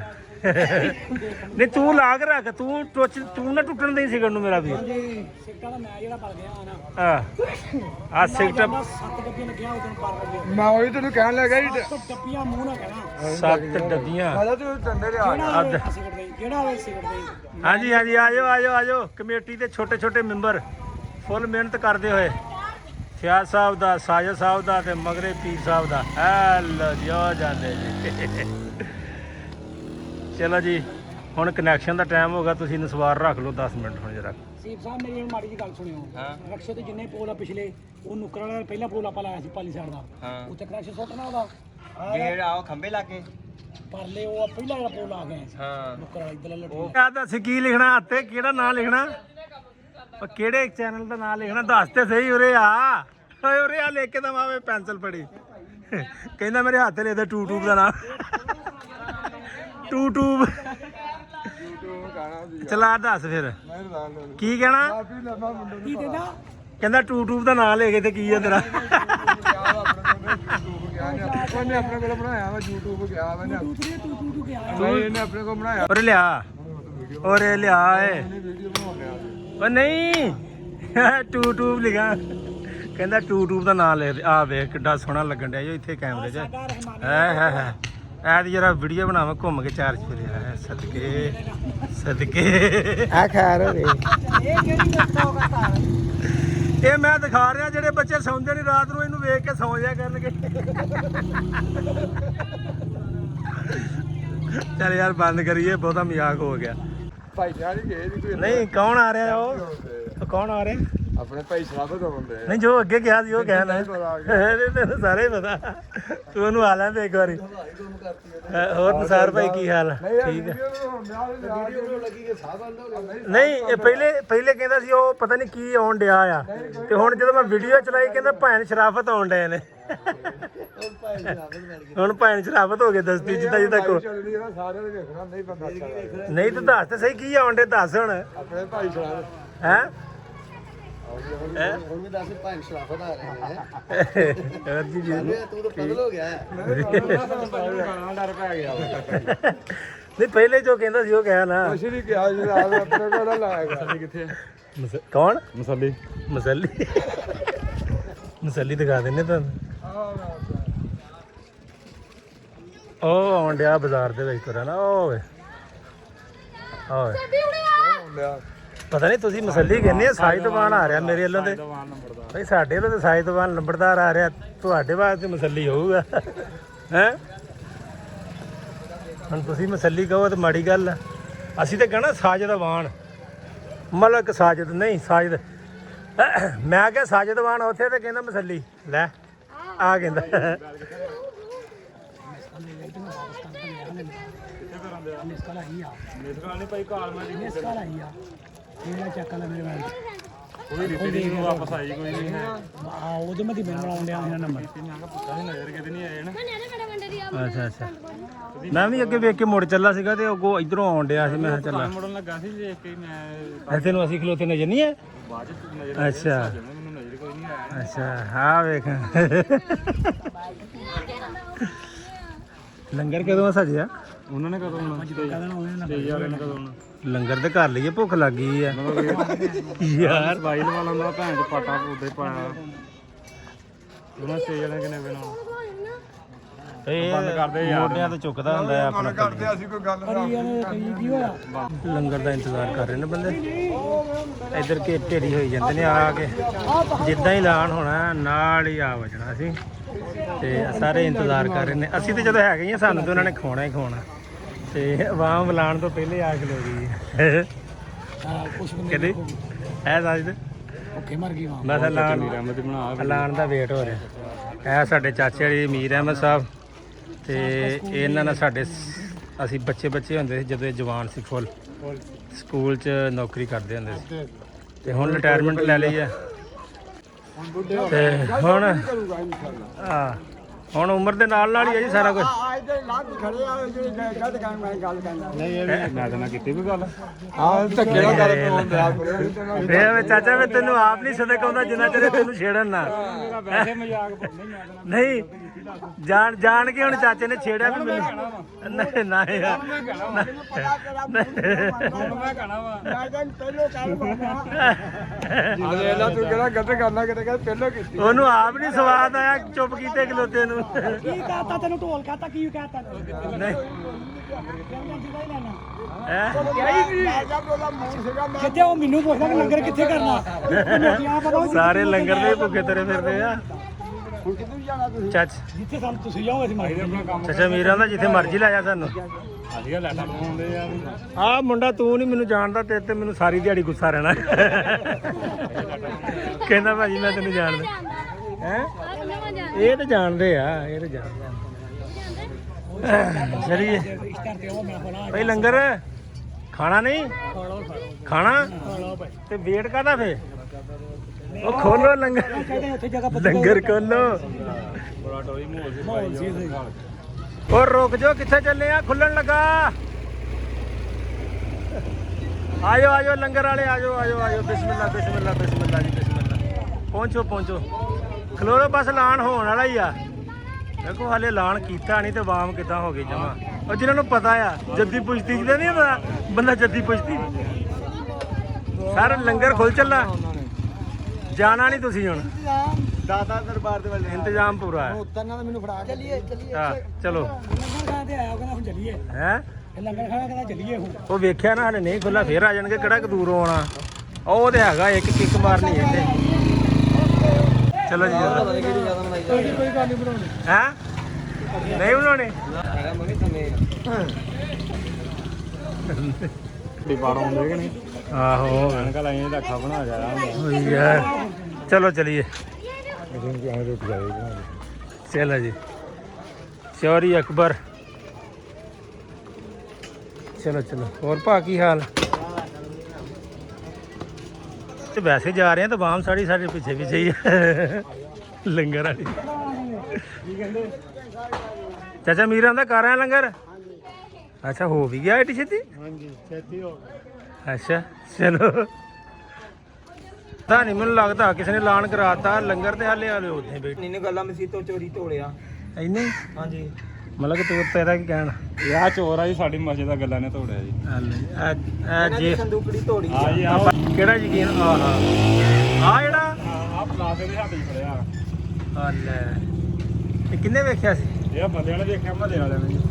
Speaker 1: ਨਹੀਂ ਤੂੰ ਲਾ ਕੇ ਰੱਖ, ਤੂੰ ਨਾ ਟੁੱਟਣ ਦੇਈ ਸਿਗਰਟ ਨੂੰ ਮੇਰਾ ਵੀਰ।
Speaker 4: ਸਿੱਕਾ ਦਾ ਮੈਂ ਜਿਹੜਾ ਪਲ ਗਿਆ ਨਾ
Speaker 1: ਆ ਸਿਗਰਟ
Speaker 4: 7 ਡੱਬੀਆਂ ਲੱਗੀਆਂ ਉਦੋਂ ਪਰ ਲੱਗੇ
Speaker 2: ਮੈਂ ਉਹੀ ਤੈਨੂੰ ਕਹਿਣ ਲੱਗਾ
Speaker 4: 7 ਡੱਬੀਆਂ ਮੂੰਹ ਨਾ ਕਹਿਣਾ
Speaker 1: 7 ਡੱਬੀਆਂ।
Speaker 2: ਮਾਲਾ ਤੂੰ ਟੰਡੇ ਦੇ ਆ
Speaker 4: ਜਿਹੜਾ ਹੋਵੇ ਸਿਗਰਟ ਦੇ ਜਿਹੜਾ ਹੋਵੇ ਸਿਗਰਟ ਦੇ।
Speaker 1: ਹਾਂਜੀ ਹਾਂਜੀ ਆਜੋ ਆਜੋ ਆਜੋ, ਕਮੇਟੀ ਦੇ ਛੋਟੇ ਛੋਟੇ ਮੈਂਬਰ ਫੁੱਲ ਮਿਹਨਤ ਕਰਦੇ ਹੋਏ, ਸਿਆਦ ਸਾਹਿਬ ਦਾ, ਸਾਜਦ ਸਾਹਿਬ ਦਾ ਤੇ ਮਗਰੇ ਪੀਰ ਸਾਹਿਬ ਦਾ। ਹੈਲੋ ਜੀ, ਹੋ ਜਾਂਦੇ ਜੀ। ਚਲੋ ਜੀ, ਹੁਣ ਕਨੈਕਸ਼ਨ ਦਾ ਟਾਈਮ ਹੋ ਗਿਆ, ਤੁਸੀਂ ਨਸਵਾਰ ਰੱਖ ਲਓ 10 ਮਿੰਟ ਹੁਣ ਜਰਾ।
Speaker 4: ਸੀਪ ਸਾਹਿਬ ਮੇਰੀ ਹੁਣ ਮਾੜੀ ਜੀ ਗੱਲ ਸੁਣਿਓ। ਰਕਸ਼ੇ ਤੇ ਜਿੰਨੇ ਪੋਲ ਆ ਪਿਛਲੇ, ਉਹ ਨੁੱਕਰ ਵਾਲਾ ਪਹਿਲਾ ਪੋਲ ਆਪਾਂ ਲਾਇਆ ਸੀ ਪਾਲੀ ਸਾਈਡ ਦਾ, ਉੱਤੇ ਕਨੈਕਸ਼ਨ ਸੁੱਟਣਾ ਉਹਦਾ
Speaker 2: ਗੇੜ ਆਓ ਖੰਬੇ ਲਾ ਕੇ
Speaker 4: ਪਰਲੇ ਉਹ ਪਹਿਲਾ ਜਿਹੜਾ ਪੋਲ ਆ ਗਿਆ
Speaker 2: ਹਾਂ
Speaker 4: ਨੁੱਕਰ ਵਾਲਾ ਇੱਧਰ ਲੱਟੂ।
Speaker 1: ਆ ਦੱਸ ਕੀ ਲਿਖਣਾ ਹੱਥੇ, ਕਿਹੜਾ ਨਾਂ ਲਿਖਣਾ, ਉਹ ਕਿਹੜੇ ਚੈਨਲ ਦਾ ਨਾਂ ਲਿਖਣਾ ਦੱਸ ਤੇ ਸਹੀ। ਉਰੇ ਆ ਓਏ, ਉਰੇ ਆ ਲਿਖ ਕੇ ਤਾਂ ਮਾਵੇਂ ਪੈਨਸਲ ਫੜੀ। ਕਹਿੰਦਾ ਮੇਰੇ ਹੱਥ ਲੈ ਦੇ ਟੂਟੂਬ ਦਾ ਨਾਂ, ਟੂਟੂਬ। ਚਲਾ ਦੱਸ ਫਿਰ ਕੀ ਕਹਿਣਾ।
Speaker 4: ਕੀ ਕਹਿੰਦਾ?
Speaker 1: ਕਹਿੰਦਾ ਟੂਟੂਬ ਦਾ ਨਾਂ ਲੈ ਕੇ ਤੇ ਕੀ ਆ ਤੇਰਾ।
Speaker 2: ਉਹਨੇ ਆਪਣੇ ਕੋਲ ਬਣਾਇਆ ਵਾ YouTube ਗਿਆ ਵਾ ਇਹਨੇ ਆਪਣੇ ਕੋਲ ਬਣਾਇਆ।
Speaker 1: ਉਰੇ ਲਿਆ, ਉਰੇ ਲਿਆ ਏ।
Speaker 2: ਵੀਡੀਓ ਬਣਾਉਂਦੇ ਆ
Speaker 1: ਉਹ ਨਹੀਂ ਟੂਟੂਬ ਲਿਖਾ, ਕਹਿੰਦਾ ਟੂਟੂਬ ਦਾ ਨਾਂ ਲੈ। ਆ ਵੇਖ ਕਿੱਡਾ ਸੋਹਣਾ ਲੱਗਣ ਡਿਆ ਜੋ ਇੱਥੇ ਕੈਮਰੇ 'ਚ। ਹੈ ਐਦੀ ਜਰਾ ਵੀਡੀਓ ਬਣਾਵਾਂ ਘੁੰਮ ਕੇ ਚਾਰ ਚਫੇਰੇ। ਹੈ ਸਦਕੇ ਸਦਕੇ
Speaker 2: ਆ ਖੈਰ ਹੋਵੇ
Speaker 4: ਇਹ ਕਿਹੜੀ ਦੱਸੋ ਕਰਤਾ?
Speaker 1: ਇਹ ਮੈਂ ਦਿਖਾ ਰਿਹਾ, ਜਿਹੜੇ ਬੱਚੇ ਸੌਂਦੇ ਨਹੀਂ ਰਾਤ ਨੂੰ ਇਹਨੂੰ ਵੇਖ ਕੇ ਸੌਂ ਜਾ ਕਰਨਗੇ। ਚੱਲ ਯਾਰ ਬੰਦ ਕਰੀਏ, ਬਹੁਤਾ ਮਜ਼ਾਕ ਹੋ ਗਿਆ।
Speaker 2: ਭਾਈ ਜਾਨ ਹੀ ਗਏ ਨਹੀਂ
Speaker 1: ਨਹੀਂ ਕੌਣ ਆ ਰਿਹਾ ਉਹ ਕੌਣ ਆ ਰਿਹਾ?
Speaker 2: ਆਪਣੇ ਭਾਈ ਸਾਹਿਬ ਤੋਂ ਬੰਦੇ
Speaker 1: ਨਹੀਂ ਜੋ ਅੱਗੇ ਗਿਆ ਸੀ ਉਹ ਕਹਿਣਾ ਇਹਦੇ ਤੈਨੂੰ ਸਾਰੇ ਪਤਾ, ਤੂੰ ਉਹਨੂੰ ਆ ਲੈਂਦੇ ਇੱਕ ਵਾਰੀ। ਹੋਰ ਨਸਾਰ ਭਾਈ ਕੀ ਹਾਲ ਆ? ਠੀਕ ਹੈ। ਨਹੀਂ ਇਹ ਪਹਿਲੇ ਕਹਿੰਦਾ ਸੀ ਉਹ ਪਤਾ ਨਹੀਂ ਕੀ ਆਉਣ ਡਿਆ ਆ, ਤੇ ਹੁਣ ਜਦੋਂ ਮੈਂ ਵੀਡੀਓ ਚਲਾਈ ਕਹਿੰਦਾ ਭੈਣ ਸ਼ਰਾਫਤ ਆਉਣ ਡਏ ਨੇ। ਹੁਣ ਭੈਣ ਸ਼ਰਾਫਤ ਹੋ ਗਏ ਦਸਤੀ ਜਿੱਦਾਂ ਕੋ।
Speaker 2: ਸਾਰੇ ਦੇ ਵੇਖਣਾ ਨਹੀਂ ਬੰਦਾ
Speaker 1: ਨਹੀਂ ਤੂੰ ਦੱਸ ਤੇ ਸਹੀ ਕੀ ਆਉਣ ਡੇ, ਦੱਸ ਹੁਣ।
Speaker 2: ਆਪਣੇ ਭਾਈ ਸਾਹਿਬ
Speaker 1: ਹੈ
Speaker 2: ਹੁਣ ਵੀ ਦੱਸ ਭਾਈ ਸ਼ਰਾਫਤ ਆ ਰਹੇ
Speaker 1: ਹੋਰ ਜੀ
Speaker 2: ਤੂੰ ਤਾਂ ਪਗਲ ਹੋ ਗਿਆ ਡਰ ਪੈ ਗਿਆ।
Speaker 1: ਨਹੀਂ ਪਹਿਲੇ ਜੋ ਕਹਿੰਦਾ ਸੀ ਉਹ ਕਹਿਆ ਨਾ।
Speaker 2: ਕੁਛ ਨਹੀਂ ਕਿਹਾ ਜੀ ਆਪਣੇ ਕੋਲ ਲਾਇਆ ਮਸਲੀ ਕਿੱਥੇ
Speaker 1: ਕੌਣ
Speaker 2: ਮਸਲੀ
Speaker 1: ਮਸੱਲੀ? ਮਸੱਲੀ ਦਿਖਾ ਦਿੰਨੇ ਤੁਹਾਨੂੰ। ਉਹ ਆਉਣ ਡਿਆ ਬਾਜ਼ਾਰ ਦੇ ਵਿੱਚ ਤੁਰਿਆ ਨਾ, ਉਹ ਓਏ ਪਤਾ ਨਹੀਂ ਤੁਸੀਂ ਮਸੱਲੀ ਕਹਿੰਦੇ ਆ। ਸਾਇਦਵਾਨ ਆ ਰਿਹਾ ਮੇਰੇ ਵੱਲੋਂ ਤੇ ਭਾਈ, ਸਾਡੇ ਵੱਲੋਂ ਤੇ ਸਾਇਦਵਾਨ ਲੰਬੜਦਾਰ ਆ ਰਿਹਾ, ਤੁਹਾਡੇ ਵਾਸਤੇ ਮਸੱਲੀ ਹੋਊਗਾ। ਹੈ ਹੁਣ ਤੁਸੀਂ ਮਸੱਲੀ ਕਹੋ ਤੇ ਮਾੜੀ ਗੱਲ ਆ। ਅਸੀਂ ਤੇ ਕਹਣਾ ਸਾਜਦਵਾਨ, ਮਲਕ ਸਾਜਦ ਨਹੀਂ ਸਾਜਦ। ਮੈਂ ਕਿਹਾ ਸਾਜਦਵਾਨ ਉੱਥੇ ਤੇ ਕਹਿੰਦਾ ਮਸੱਲੀ ਲੈ ਆ ਕਹਿੰਦਾ।
Speaker 4: ਮਿਸਕਾਲ ਆਈ ਆ, ਮਿਸਕਾਲ ਨਹੀਂ ਭਾਈ ਕਾਲ ਮੈਂ ਮਿਸਕਾਲ ਆਈ ਆ। ਇਹਦਾ ਚੱਕ ਲੈ ਮੇਰੇ ਨਾਲ ਕੋਈ ਰਿਪੇਅਰ ਨੂੰ ਵਾਪਸ ਆਈ ਕੋਈ ਨਹੀਂ ਹੈ। ਆ ਉਹਦੇ ਮੈਂ ਦੀ ਮੈਂ ਬਣਾਉਣ ਡਿਆ ਇਹਨਾਂ ਨੰਬਰ ਪੁੱਛਾ ਸੀ ਨਜ਼ਰ ਕਿਤੇ ਨਹੀਂ ਆਏ ਨਾ।
Speaker 1: ਅੱਛਾ ਅੱਛਾ, ਮੈਂ ਵੀ ਅੱਗੇ ਵੇਖ ਕੇ ਮੁੜ ਚੱਲਾ ਸੀਗਾ ਤੇ ਅੱਗੋਂ ਇਧਰੋਂ ਆਉਣ ਡਿਆ ਸੀ। ਮੈਂ ਕਿਹਾ ਚੱਲਾਂ
Speaker 2: ਮੁੜਨ ਲੱਗਾ ਸੀ ਦੇਖ ਕੇ ਮੈਂ
Speaker 1: ਐਸੇ ਨੂੰ ਅਸੀਂ ਖਲੋਤੇ ਨਜ਼ਰ ਨਹੀਂ ਆਏ।
Speaker 2: ਬਾਅਦ ਚ ਨਜ਼ਰ
Speaker 1: ਅੱਛਾ
Speaker 2: ਮੈਨੂੰ ਨਜ਼ਰ ਕੋਈ ਨਹੀਂ ਆਇਆ।
Speaker 1: ਅੱਛਾ ਹਾਂ ਵੇਖ ਲੰਗਰ ਕਦੋਂ ਸਜਿਆ?
Speaker 2: ਉਹਨਾਂ ਨੇ ਕਦੋਂ ਆਉਣਾ? ਸਟੇਜ ਵਾਲੇ ਨੇ ਕਦੋਂ ਆਉਣਾ?
Speaker 1: ਲੰਗਰ ਤੇ ਘਰ ਲਈਏ, ਭੁੱਖ ਲੱਗ ਗਈ ਆ ਯਾਰ।
Speaker 2: ਬਾਈਲ ਵਾਲਾ ਦਾ ਭੈਣ ਚ ਪਾਟਾ ਪੂਦੇ ਪਾਇਆ ਉਹਨਾਂ ਸਟੇਜ ਵਾਲੇ ਕਿਨੇ ਬਣਾਉਣਾ
Speaker 1: ਇਹ
Speaker 2: ਬੰਦ ਕਰਦੇ ਯਾਰ,
Speaker 1: ਮੋਢਿਆਂ ਤੇ ਚੁੱਕਦਾ ਹੁੰਦਾ ਹੈ ਆਪਣਾ।
Speaker 2: ਕਰਦੇ ਅਸੀਂ ਕੋਈ ਗੱਲ
Speaker 4: ਕੀ ਹੋਇਆ?
Speaker 1: ਲੰਗਰ ਦਾ ਇੰਤਜ਼ਾਰ ਕਰ ਰਹੇ ਨੇ ਬੰਦੇ, ਇੱਧਰ ਕੇ ਢੇਰੀ ਹੋਈ ਜਾਂਦੇ ਨੇ ਆ ਕੇ। ਜਿੱਦਾਂ ਹੀ ਐਲਾਨ ਹੋਣਾ ਨਾਲ ਹੀ ਆ ਵਜਣਾ ਸੀ, ਤੇ ਸਾਰੇ ਇੰਤਜ਼ਾਰ ਕਰ ਰਹੇ ਨੇ। ਅਸੀਂ ਤੇ ਜਦੋਂ ਹੈਗੇ ਹੀ ਸਾਨੂੰ ਤੇ ਉਹਨਾਂ ਨੇ ਖਵਾਉਣਾ ਹੀ ਖਵਾਉਣਾ, ਤੇ ਆਵਾਮ ਬੁਲਾਉਣ ਤੋਂ ਪਹਿਲੇ ਆ ਕੇ ਲੋ ਗਈ।
Speaker 4: ਕੁਛ ਬੰਦੇ
Speaker 1: ਕਹਿੰਦੇ ਐ ਸਾਜਦ
Speaker 4: ਭੁੱਖੇ ਮਰ ਗਈ ਮਾਂ
Speaker 1: ਮੈਂ ਤਾਂ ਐਲਾਨ ਦਾ ਵੇਟ ਹੋ ਰਿਹਾ। ਇਹ ਸਾਡੇ ਚਾਚੇ ਵਾਲੀ ਮੀਰ ਅਹਿਮਦ ਸਾਹਿਬ ਤੇ ਇਹਨਾਂ ਨਾਲ ਸਾਡੇ ਅਸੀਂ ਬੱਚੇ ਹੁੰਦੇ ਸੀ ਜਦੋਂ ਇਹ ਜਵਾਨ ਸੀ ਫੁੱਲ ਸਕੂਲ 'ਚ ਨੌਕਰੀ ਕਰਦੇ ਹੁੰਦੇ ਸੀ ਤੇ ਹੁਣ ਰਿਟਾਇਰਮੈਂਟ ਲੈ ਲਈ ਆ ਤੇ ਹੁਣ ਉਮਰ ਦੇ ਨਾਲ ਹੀ ਹੈ ਜੀ ਸਾਰਾ ਕੁਝ।
Speaker 4: ਮੈਂ ਤਾਂ ਨਾ ਕੀਤੀ ਕੋਈ ਗੱਲ
Speaker 1: ਵੇ ਚਾਚਾ ਮੈਂ ਤੈਨੂੰ ਆਪ ਨਹੀਂ ਸਦਾ ਕਹਿੰਦਾ ਜਿੰਨਾ ਚਿਰ ਤੈਨੂੰ ਛੇੜਨ ਨਾ ਨਹੀਂ ਜਾਣ ਕੇ ਹੁਣ ਚਾਚੇ ਨੇ ਛੇੜਿਆ ਵੀ ਮੈਨੂੰ ਨਹੀਂ ਨਾ ਯਾਰ ਉਹਨੂੰ ਆਪ ਨਹੀਂ ਸਵਾਦ ਆਇਆ ਚੁੱਪ ਕੀਤੇ ਖਲੋਤੇ ਨੂੰ
Speaker 4: ਕੀ ਕਹਤਾ ਤੈਨੂੰ ਢੋਲ ਕਹਤਾ ਕੀ ਕਹਤਾ
Speaker 1: ਨਹੀਂ
Speaker 4: ਕਿਤੇ ਉਹ ਮੈਨੂੰ ਪੁੱਛਦਾ ਕਿ ਲੰਗਰ ਕਿੱਥੇ ਕਰਨਾ
Speaker 1: ਸਾਰੇ ਲੰਗਰ ਦੇ ਭੁੱਖੇ ਤੇਰੇ ਫਿਰਦੇ ਆ ਚੱਚ
Speaker 4: ਜਿੱਥੇ ਸਾਨੂੰ ਤੁਸੀਂ ਜਾਓਗੇ ਅਸੀਂ ਮਾਰੀ ਆਪਣਾ ਕੰਮ
Speaker 1: ਚਾਚਾ ਮੀਰਾਂ ਦਾ ਜਿੱਥੇ ਮਰਜ਼ੀ ਲੈ ਜਾ ਸਾਨੂੰ
Speaker 4: ਵਧੀਆ ਲੈਟਾਂ ਪਾਉਂਦੇ ਯਾਰ
Speaker 1: ਆਹ ਮੁੰਡਾ ਤੂੰ ਨਹੀਂ ਮੈਨੂੰ ਜਾਣਦਾ ਤੇਰੇ ਤੇ ਮੈਨੂੰ ਸਾਰੀ ਦਿਹਾੜੀ ਗੁੱਸਾ ਰਹਿਣਾ ਕਹਿੰਦਾ ਭਾਜੀ ਮੈਂ ਤੈਨੂੰ ਜਾਣਦਾ ਹੈ ਇਹ ਤਾਂ ਜਾਣਦੇ ਆ ਇਹ ਤਾਂ ਜਾਣਦੇ ਚਲੀਏ ਭਾਈ ਲੰਗਰ ਖਾਣਾ ਨਹੀਂ ਖਾਣਾ ਤੇ ਵੇਟ ਕਾਹਦਾ ਫੇ ਉਹ ਖੋਲੋ ਲੰਗਰ ਖੋਲੋ और रुक जाओ किथे चले आ खुलन लगा आयो आयो लंगर वाले आजो आयो आयो बिस्मिल्लाह बिस्मिल्लाह बिस्मिल्लाह जी बिस्मिल्लाह पहुंचो खलो लो बस ऐलान होने वाला ही आ देखो हाले ऐलान कीता नहीं तो आवाम किदां हो गई जमा और जिन्होंने पता आ जद्दी पुश्ती च नहीं पता बंदा जद्दी पुश्ती सर लंगर खुल चलना जाना नहीं तुसीं हुण
Speaker 2: ਦਾਦਾ ਦਰਬਾਰ ਦੇ ਵੱਲ
Speaker 1: इंतजाम पूरा है
Speaker 2: ਉਤਰਨਾ ਤਾਂ ਮੈਨੂੰ ਫੜਾ ਚੱਲੀਏ
Speaker 1: हाँ चलो
Speaker 4: ਲੰਗਰ ਖਾ ਕੇ ਆਇਆ ਕਹਿੰਦਾ ਹੁਣ ਚੱਲੀਏ
Speaker 1: है
Speaker 4: ਇਹ ਲੰਗਰ ਖਾ ਕਹਿੰਦਾ ਚੱਲੀਏ ਹੁਣ
Speaker 1: ਉਹ ਵੇਖਿਆ ਨਾ ਹਲੇ ਨਹੀਂ ਖੁੱਲਾ ਫੇਰ ਆ ਜਾਣਗੇ ਕਿਹੜਾ ਕਿ ਦੂਰੋਂ ਆਉਣਾ ਉਹ ਤੇ ਹੈਗਾ ਇੱਕ ਕਿੱਕ ਮਾਰਨੀ ਇੱਥੇ ਚਲੋ ਜੀ
Speaker 2: ਕਿਹੜੀ ਜ਼ਿਆਦਾ ਬਣਾਈ
Speaker 4: ਕੋਈ ਗੱਲ ਨਹੀਂ ਬਣਾਉਣੀ
Speaker 1: ਹੈ ਨਹੀਂ ਬਣਾਉਣੇ
Speaker 2: ਹੈਗਾ ਮੰਗੇ ਸਮੇਂ
Speaker 4: ਡੀ ਬਾੜ ਆਉਂਦੇ ਕਿ ਨਹੀਂ
Speaker 1: ਆਹੋ
Speaker 4: ਕਣਕਾਂ ਲਾਈਆਂ ਦਾ ਅੱਖਾਂ ਬਣਾ ਜਾ
Speaker 1: ਹੋਈ ਯਾਰ ਚਲੋ ਚਲੀਏ चलो जी शौरी अकबर चलो चलो और भा की हाल तो वैसे जा रहे हैं तो बाम साड़ी साढ़े पीछे पीछे ही है लंगर वाली चाचा मीरा का कर रहे हैं लंगर अच्छा हो भी गया एडी छेती अच्छा चलो ਤਾਂ ਨਹੀਂ ਮੈਨੂੰ ਲੱਗਦਾ ਕਿਸੇ ਨੇ ਐਲਾਨ ਕਰਾਤਾ ਲੰਗਰ ਤੇ ਹਾਲੇ ਹਾਲੇ ਉੱਥੇ ਬੈਠੇ
Speaker 2: ਇਹਨੇ ਗੱਲਾਂ ਮਸੀਤੋਂ ਚੋਰੀ ਤੋੜਿਆ
Speaker 1: ਇੰਨੇ
Speaker 2: ਹਾਂਜੀ
Speaker 1: ਮਤਲਬ ਕਿ ਤੂੰ ਤੇਰਾ ਕੀ ਕਹਿਣ
Speaker 4: ਇਹ ਚੋਰ ਆ ਜੀ ਸਾਡੀ ਮਸਜਿਦ ਦਾ ਗੱਲਾਂ ਨੇ ਤੋੜਿਆ ਜੀ
Speaker 1: ਜੇ
Speaker 2: ਸੰਦੂਕੜੀ ਤੋੜੀ
Speaker 4: ਆ ਜੀ
Speaker 1: ਆਪਾਂ ਕਿਹੜਾ ਯਕੀਨ ਆ ਜਿਹੜਾ
Speaker 4: ਆ ਪਲਾਸੇ ਦੇ ਹੱਥ ਹੀ ਫੜਿਆ
Speaker 1: ਆ ਲੈ ਇਹ ਕਿੰਨੇ ਵੇਖਿਆ ਸੀ
Speaker 4: ਇਹ ਬੰਦਿਆਂ ਨੇ ਦੇਖਿਆ ਮਹੱਲੇ ਵਾਲਿਆਂ ਨੇ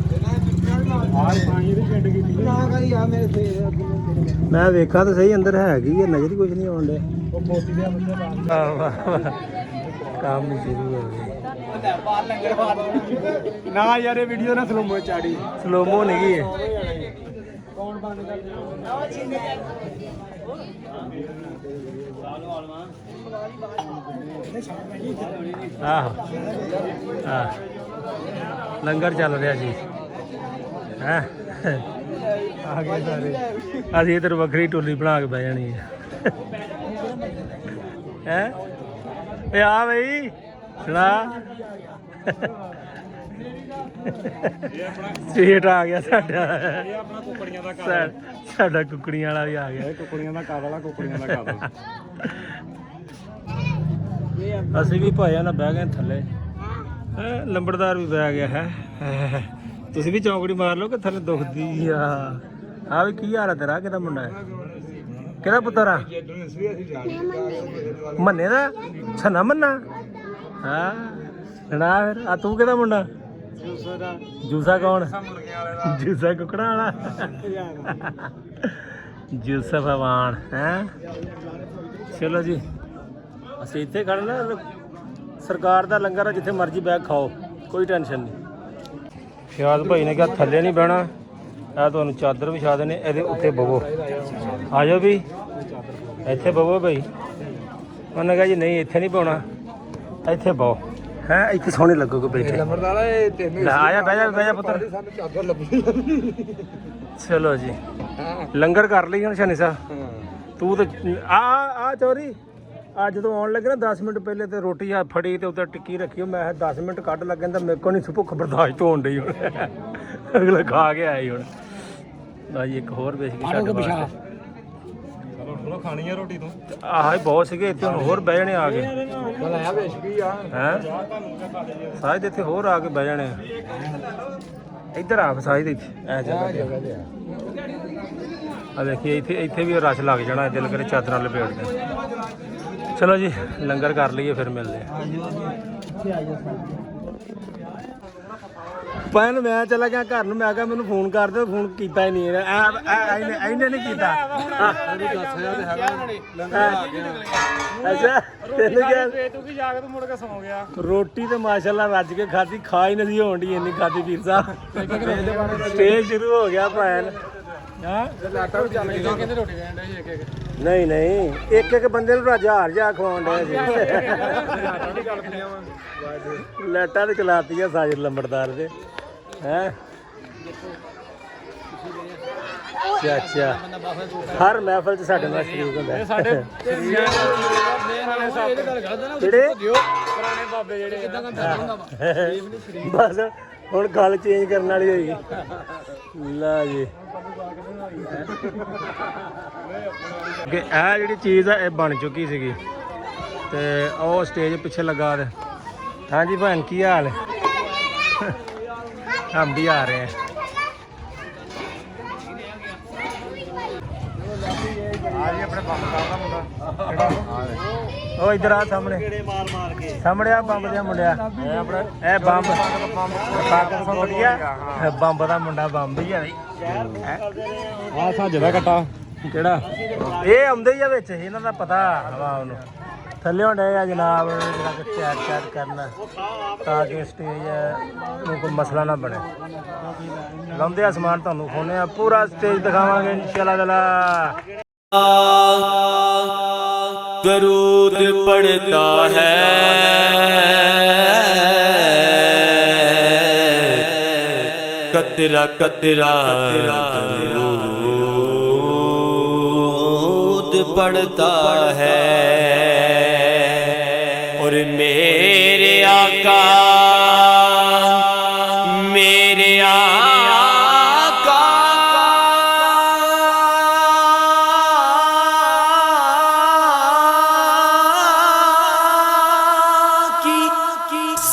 Speaker 4: ਆ ਸਾਂਝੀ ਦੀ ਪਿੰਡ ਕੀਤੀ
Speaker 2: ਨਾ ਕਰੀ ਆ ਮੇਰੇ ਫੇਰ
Speaker 1: ਮੈਂ ਵੇਖਾ ਤਾਂ ਸਹੀ ਅੰਦਰ ਹੈਗੀ ਹੈ ਨਜ਼ਰ ਹੀ ਕੁਝ ਨਹੀਂ ਆਉਣ ਡਿਆ
Speaker 4: ਉਹ ਮੋਤੀ ਦੇ ਬੰਦੇ ਬਾਹਰ
Speaker 1: ਆਹ ਵਾਹ ਵਾਹ ਕੰਮ ਸ਼ੁਰੂ ਹੋ ਗਿਆ
Speaker 2: ਬਾਹਰ ਲੰਗਰ ਬਾਹਰ
Speaker 4: ਨਾ ਯਾਰ ਇਹ ਵੀਡੀਓ ਨਾ ਸਲੋਮੋ ਚਾੜੀ
Speaker 1: ਸਲੋਮੋ ਨਹੀਂ ਗਈ
Speaker 2: ਕੌਣ ਬੰਦ ਕਰ
Speaker 1: ਆਹੋ ਆਹ ਲੰਗਰ ਚੱਲ ਰਿਹਾ ਜੀ ਹੈ ਆ ਗਏ ਸਾਰੇ ਅਸੀਂ ਇਧਰ ਵੱਖਰੀ ਟੋਲੀ ਬਣਾ ਕੇ ਬਹਿ ਜਾਣੀ ਹੈ ਹੈ ਏ ਆ ਬਈ ਸੁਣਾ ਸੇਠ ਆ ਗਿਆ ਸਾਡਾ
Speaker 4: ਇਹ ਆਪਣਾ ਕੁੱਕੜੀਆਂ ਦਾ ਘਰ
Speaker 1: ਸਾਡਾ ਕੁੱਕੜੀਆਂ ਵਾਲਾ ਵੀ ਆ ਗਿਆ
Speaker 4: ਇਹ ਕੁੱਕੜੀਆਂ ਦਾ ਘਰ ਵਾਲਾ ਕੁੱਕੜੀਆਂ ਦਾ ਘਰ
Speaker 1: ਅਸੀਂ ਵੀ ਭਾਇਆ ਨਾ ਬਹਿ ਗਏ ਥੱਲੇ ਹੈਂ, ਲੰਬੜਦਾਰ ਵੀ ਬਹਿ ਗਿਆ ਹੈ ਤੁਸੀਂ ਵੀ ਚੌਂਕੜੀ ਮਾਰ ਲਓ ਕਿ ਥੱਲੇ ਦੁਖਦੀ ਆ ਵੀ ਕੀ ਹਾਲ ਹੈ ਤੇਰਾ ਕਿਹਦਾ ਮੁੰਡਾ ਹੈ ਕਿਹਦਾ ਪੁੱਤਰ ਆ ਮੰਨੇ ਦਾ ਛਨਾ ਮੰਨਾ ਹਾਂ ਸੁਣਾ ਫਿਰ ਆ ਤੂੰ ਕਿਹਦਾ ਮੁੰਡਾ ਜੂਸਾ ਕੌਣ ਜੂਸਾ ਕੁਕੜਾ ਵਾਲਾ ਜੂਸਫ ਅਵਾਨ ਹੈ ਚਲੋ ਜੀ ਅਸੀਂ ਇੱਥੇ ਖੜਨਾ ਸਰਕਾਰ ਦਾ ਲੰਗਰ ਆ ਜਿੱਥੇ ਮਰਜ਼ੀ ਬੈਗ ਖਾਓ ਕੋਈ ਟੈਨਸ਼ਨ ਨਹੀਂ ਸ਼ਾਦ ਭਾਈ ਨੇ ਕਿਹਾ ਥੱਲੇ ਨਹੀਂ ਬਹਿਣਾ ਇਹ ਤੁਹਾਨੂੰ ਚਾਦਰ ਵਿਛਾ ਦੇਣੇ ਇਹਦੇ ਉੱਤੇ ਬਵੋ ਆ ਜਾਓ ਵੀ ਇੱਥੇ ਬਵੋ ਭਾਈ ਉਹਨੇ ਕਿਹਾ ਜੀ ਨਹੀਂ ਇੱਥੇ ਨਹੀਂ ਪਾਉਣਾ, ਇੱਥੇ ਪਾਓ। ਹੈ ਇੱਥੇ ਸੋਹਣੇ ਲੱਗੋਗੇ ਬੈਠੇ।
Speaker 2: ਨੰਬਰਦਾਰ ਇਹ ਤੈਨੂੰ
Speaker 1: ਲੈ ਆ ਜਾ ਬਹਿ ਜਾ ਪੁੱਤਰ।
Speaker 2: ਸਾਨੂੰ ਚਾਦਰ ਲੱਭੀ।
Speaker 1: ਚਲੋ ਜੀ ਲੰਗਰ ਕਰ ਲਈ ਹੁਣ ਸ਼ਨੀ ਸਾਹਿਬ। ਤੂੰ ਤੇ ਆ ਚੋਰੀ ਆ ਜਦੋਂ ਆਉਣ ਲੱਗੇ ਨਾ 10 ਮਿੰਟ ਪਹਿਲੇ ਤੇ ਰੋਟੀ ਆ ਫੜੀ ਤੇ ਉੱਤੇ ਟਿੱਕੀ ਰੱਖੀ। ਮੈਂ 10 ਮਿੰਟ ਕੱਢ ਲੱਗਣ ਤਾਂ ਮੇਰੇ ਕੋਲ ਨਹੀਂ ਭੁੱਖ ਬਰਦਾਸ਼ਤ ਹੋਣ ਡਈ ਹੁਣ। ਅਗਲਾ ਖਾ ਕੇ ਆਈ ਹੁਣ। ਭਾਈ ਇੱਕ ਹੋਰ ਵੇਚ ਕੇ ਛੱਡ ਬਾਹਰ।
Speaker 2: ਚਲੋ ਖਾਣੀ ਆ ਰੋਟੀ ਤੂੰ।
Speaker 1: ਆਹ ਬਹੁਤ ਸੀਗੇ ਇੱਥੇ ਹੁਣ ਹੋਰ ਬਹਿ ਜਾਣੇ ਆ ਗਏ।
Speaker 2: ਬਲਾਇਆ ਵੇਚ ਗਈ ਆ
Speaker 1: ਹੈ ਸਾਇਦ ਇੱਥੇ ਹੋਰ ਆ ਕੇ ਬਹਿ ਜਾਣੇ ਇੱਧਰ ਆ ਸਾਇਦ ਇੱਥੇ ਐ ਜਗ੍ਹਾ ਤੇ ਆ ਦੇਖੀਏ ਇੱਥੇ ਵੀ ਰਸ਼ ਲੱਗ ਜਾਣਾ। ਦਿਲ ਕਰੇ ਚਾਦਰਾਂ ਲਪੇਟ ਦੇ। ਚਲੋ ਜੀ ਲੰਗਰ ਕਰ ਲਈਏ ਫਿਰ ਮਿਲਦੇ ਪੈਨ। ਮੈਂ ਚਲਾ ਗਿਆ ਘਰ ਨੂੰ। ਮੈਂ ਕਿਹਾ ਮੈਨੂੰ ਫੋਨ ਕਰ ਦਿਓ। ਫੋਨ ਕੀਤਾ ਹੀ ਨਹੀਂ ਇਹਨੇ ਨਹੀਂ ਕੀਤਾ। ਅੱਛਾ ਤੈਨੂੰ ਕਿਹਾ
Speaker 4: ਤੂੰ ਕੀ ਜਾ ਕੇ ਤੂੰ ਮੁੜ ਕੇ ਸੌਂ ਗਿਆ।
Speaker 1: ਰੋਟੀ ਤੇ ਮਾਸ਼ਾਅੱਲਾ ਰੱਜ ਕੇ ਖਾਧੀ। ਖਾ ਹੀ ਨਹੀਂ ਹੋਣ ਦੀ ਇੰਨੀ ਖਾਧੀ ਵੀਰ ਸਾਹਿਬ। ਸਟੇਜ ਸ਼ੁਰੂ ਹੋ ਗਿਆ ਭੈਣ। ਹਾਂ
Speaker 2: ਲਾਟਾ ਵੀ ਚੱਲ ਗਿਆ।
Speaker 4: ਕਹਿੰਦੇ ਰੋਟੀ ਦੇਣ ਦੇ ਇੱਕ ਇੱਕ
Speaker 1: ਨਹੀਂ ਇੱਕ ਬੰਦੇ ਨੂੰ ਹਜ਼ਾਰ ਜਾ ਖਵਾਉਣ ਡਿਆ ਸੀ।
Speaker 2: ਲਾਟਾ ਵੀ ਚੱਲ ਪਈਆਂ ਵਾ।
Speaker 1: ਲਾਈਟਾਂ ਤੇ ਚਲਾਤੀਆਂ ਸਾਜਰ ਲੰਬੜਦਾਰ ਦੇ। ਹੈ ਅੱਛਾ ਹਰ ਮਹਿਫਲ 'ਚ ਸਾਡੇ ਨਾਲ ਸ਼ਰੀਕ ਹੁੰਦਾ ਹੈ।
Speaker 4: ਸਾਡੇ
Speaker 1: ਜਿਹੜੇ
Speaker 4: ਪੁਰਾਣੇ ਬਾਬੇ ਜਿਹੜੇ ਕਿੱਦਾਂ ਹੁੰਦਾ
Speaker 1: ਬਸ ਹੁਣ ਗੱਲ ਚੇਂਜ ਕਰਨ ਵਾਲੀ ਹੋਈ। ਲਾ ਜੀ ਕਿ ਇਹ ਜਿਹੜੀ ਚੀਜ਼ ਆ ਇਹ ਬਣ ਚੁੱਕੀ ਸੀਗੀ ਤੇ ਉਹ ਸਟੇਜ ਪਿੱਛੇ ਲੱਗਾ ਤੇ। ਹਾਂਜੀ ਭੈਣ ਕੀ ਹਾਲ ਹੈ? ਹਮ ਵੀ ਆ ਰਹੇ हैं।
Speaker 2: ਆਪਣੇ ਬੰਬ ਦਾ ਮੁੰਡਾ
Speaker 1: ਉਹ ਇਧਰ ਆ ਸਾਹਮਣੇ ਸਾਹਮਣੇ ਆ ਬੰਬ ਦੇ ਮੁੰਡਿਆ। ਇਹ ਬੰਬ ਪਾਕਿਸਤਾਨ ਵਧੀਆ ਬੰਬ ਦਾ ਮੁੰਡਾ ਬੰਬ ਹੀ ਆ ਬਈ।
Speaker 2: ਆ ਸਾਜੇ ਦਾ ਕੱਟਾ
Speaker 1: ਕਿਹੜਾ ਇਹ ਆਉਂਦੇ ਹੀ ਆ ਵਿੱਚ ਇਹਨਾਂ ਦਾ ਪਤਾ ਹਵਾ ਉਹਨੂੰ ਥੱਲੇ ਹੁੰਦੇ ਆ ਜਨਾਬ ਜਿਹੜਾ ਚੈਟ ਕਰਨਾ ਤਾਂ ਕਿ ਸਟੇਜ ਨੂੰ ਕੋਈ ਮਸਲਾ ਨਾ ਬਣੇ। ਲਾਉਂਦੇ ਆ ਸਮਾਨ ਤੁਹਾਨੂੰ ਖੋਨੇ ਆ ਪੂਰਾ ਸਟੇਜ ਦਿਖਾਵਾਂਗੇ ਇਨਸ਼ਾਅੱਲਾ ਤਾਲਾ।
Speaker 5: दरूद पढ़ता है कतरा कतरा दरूद पढ़ता है और मेरे आका मेरे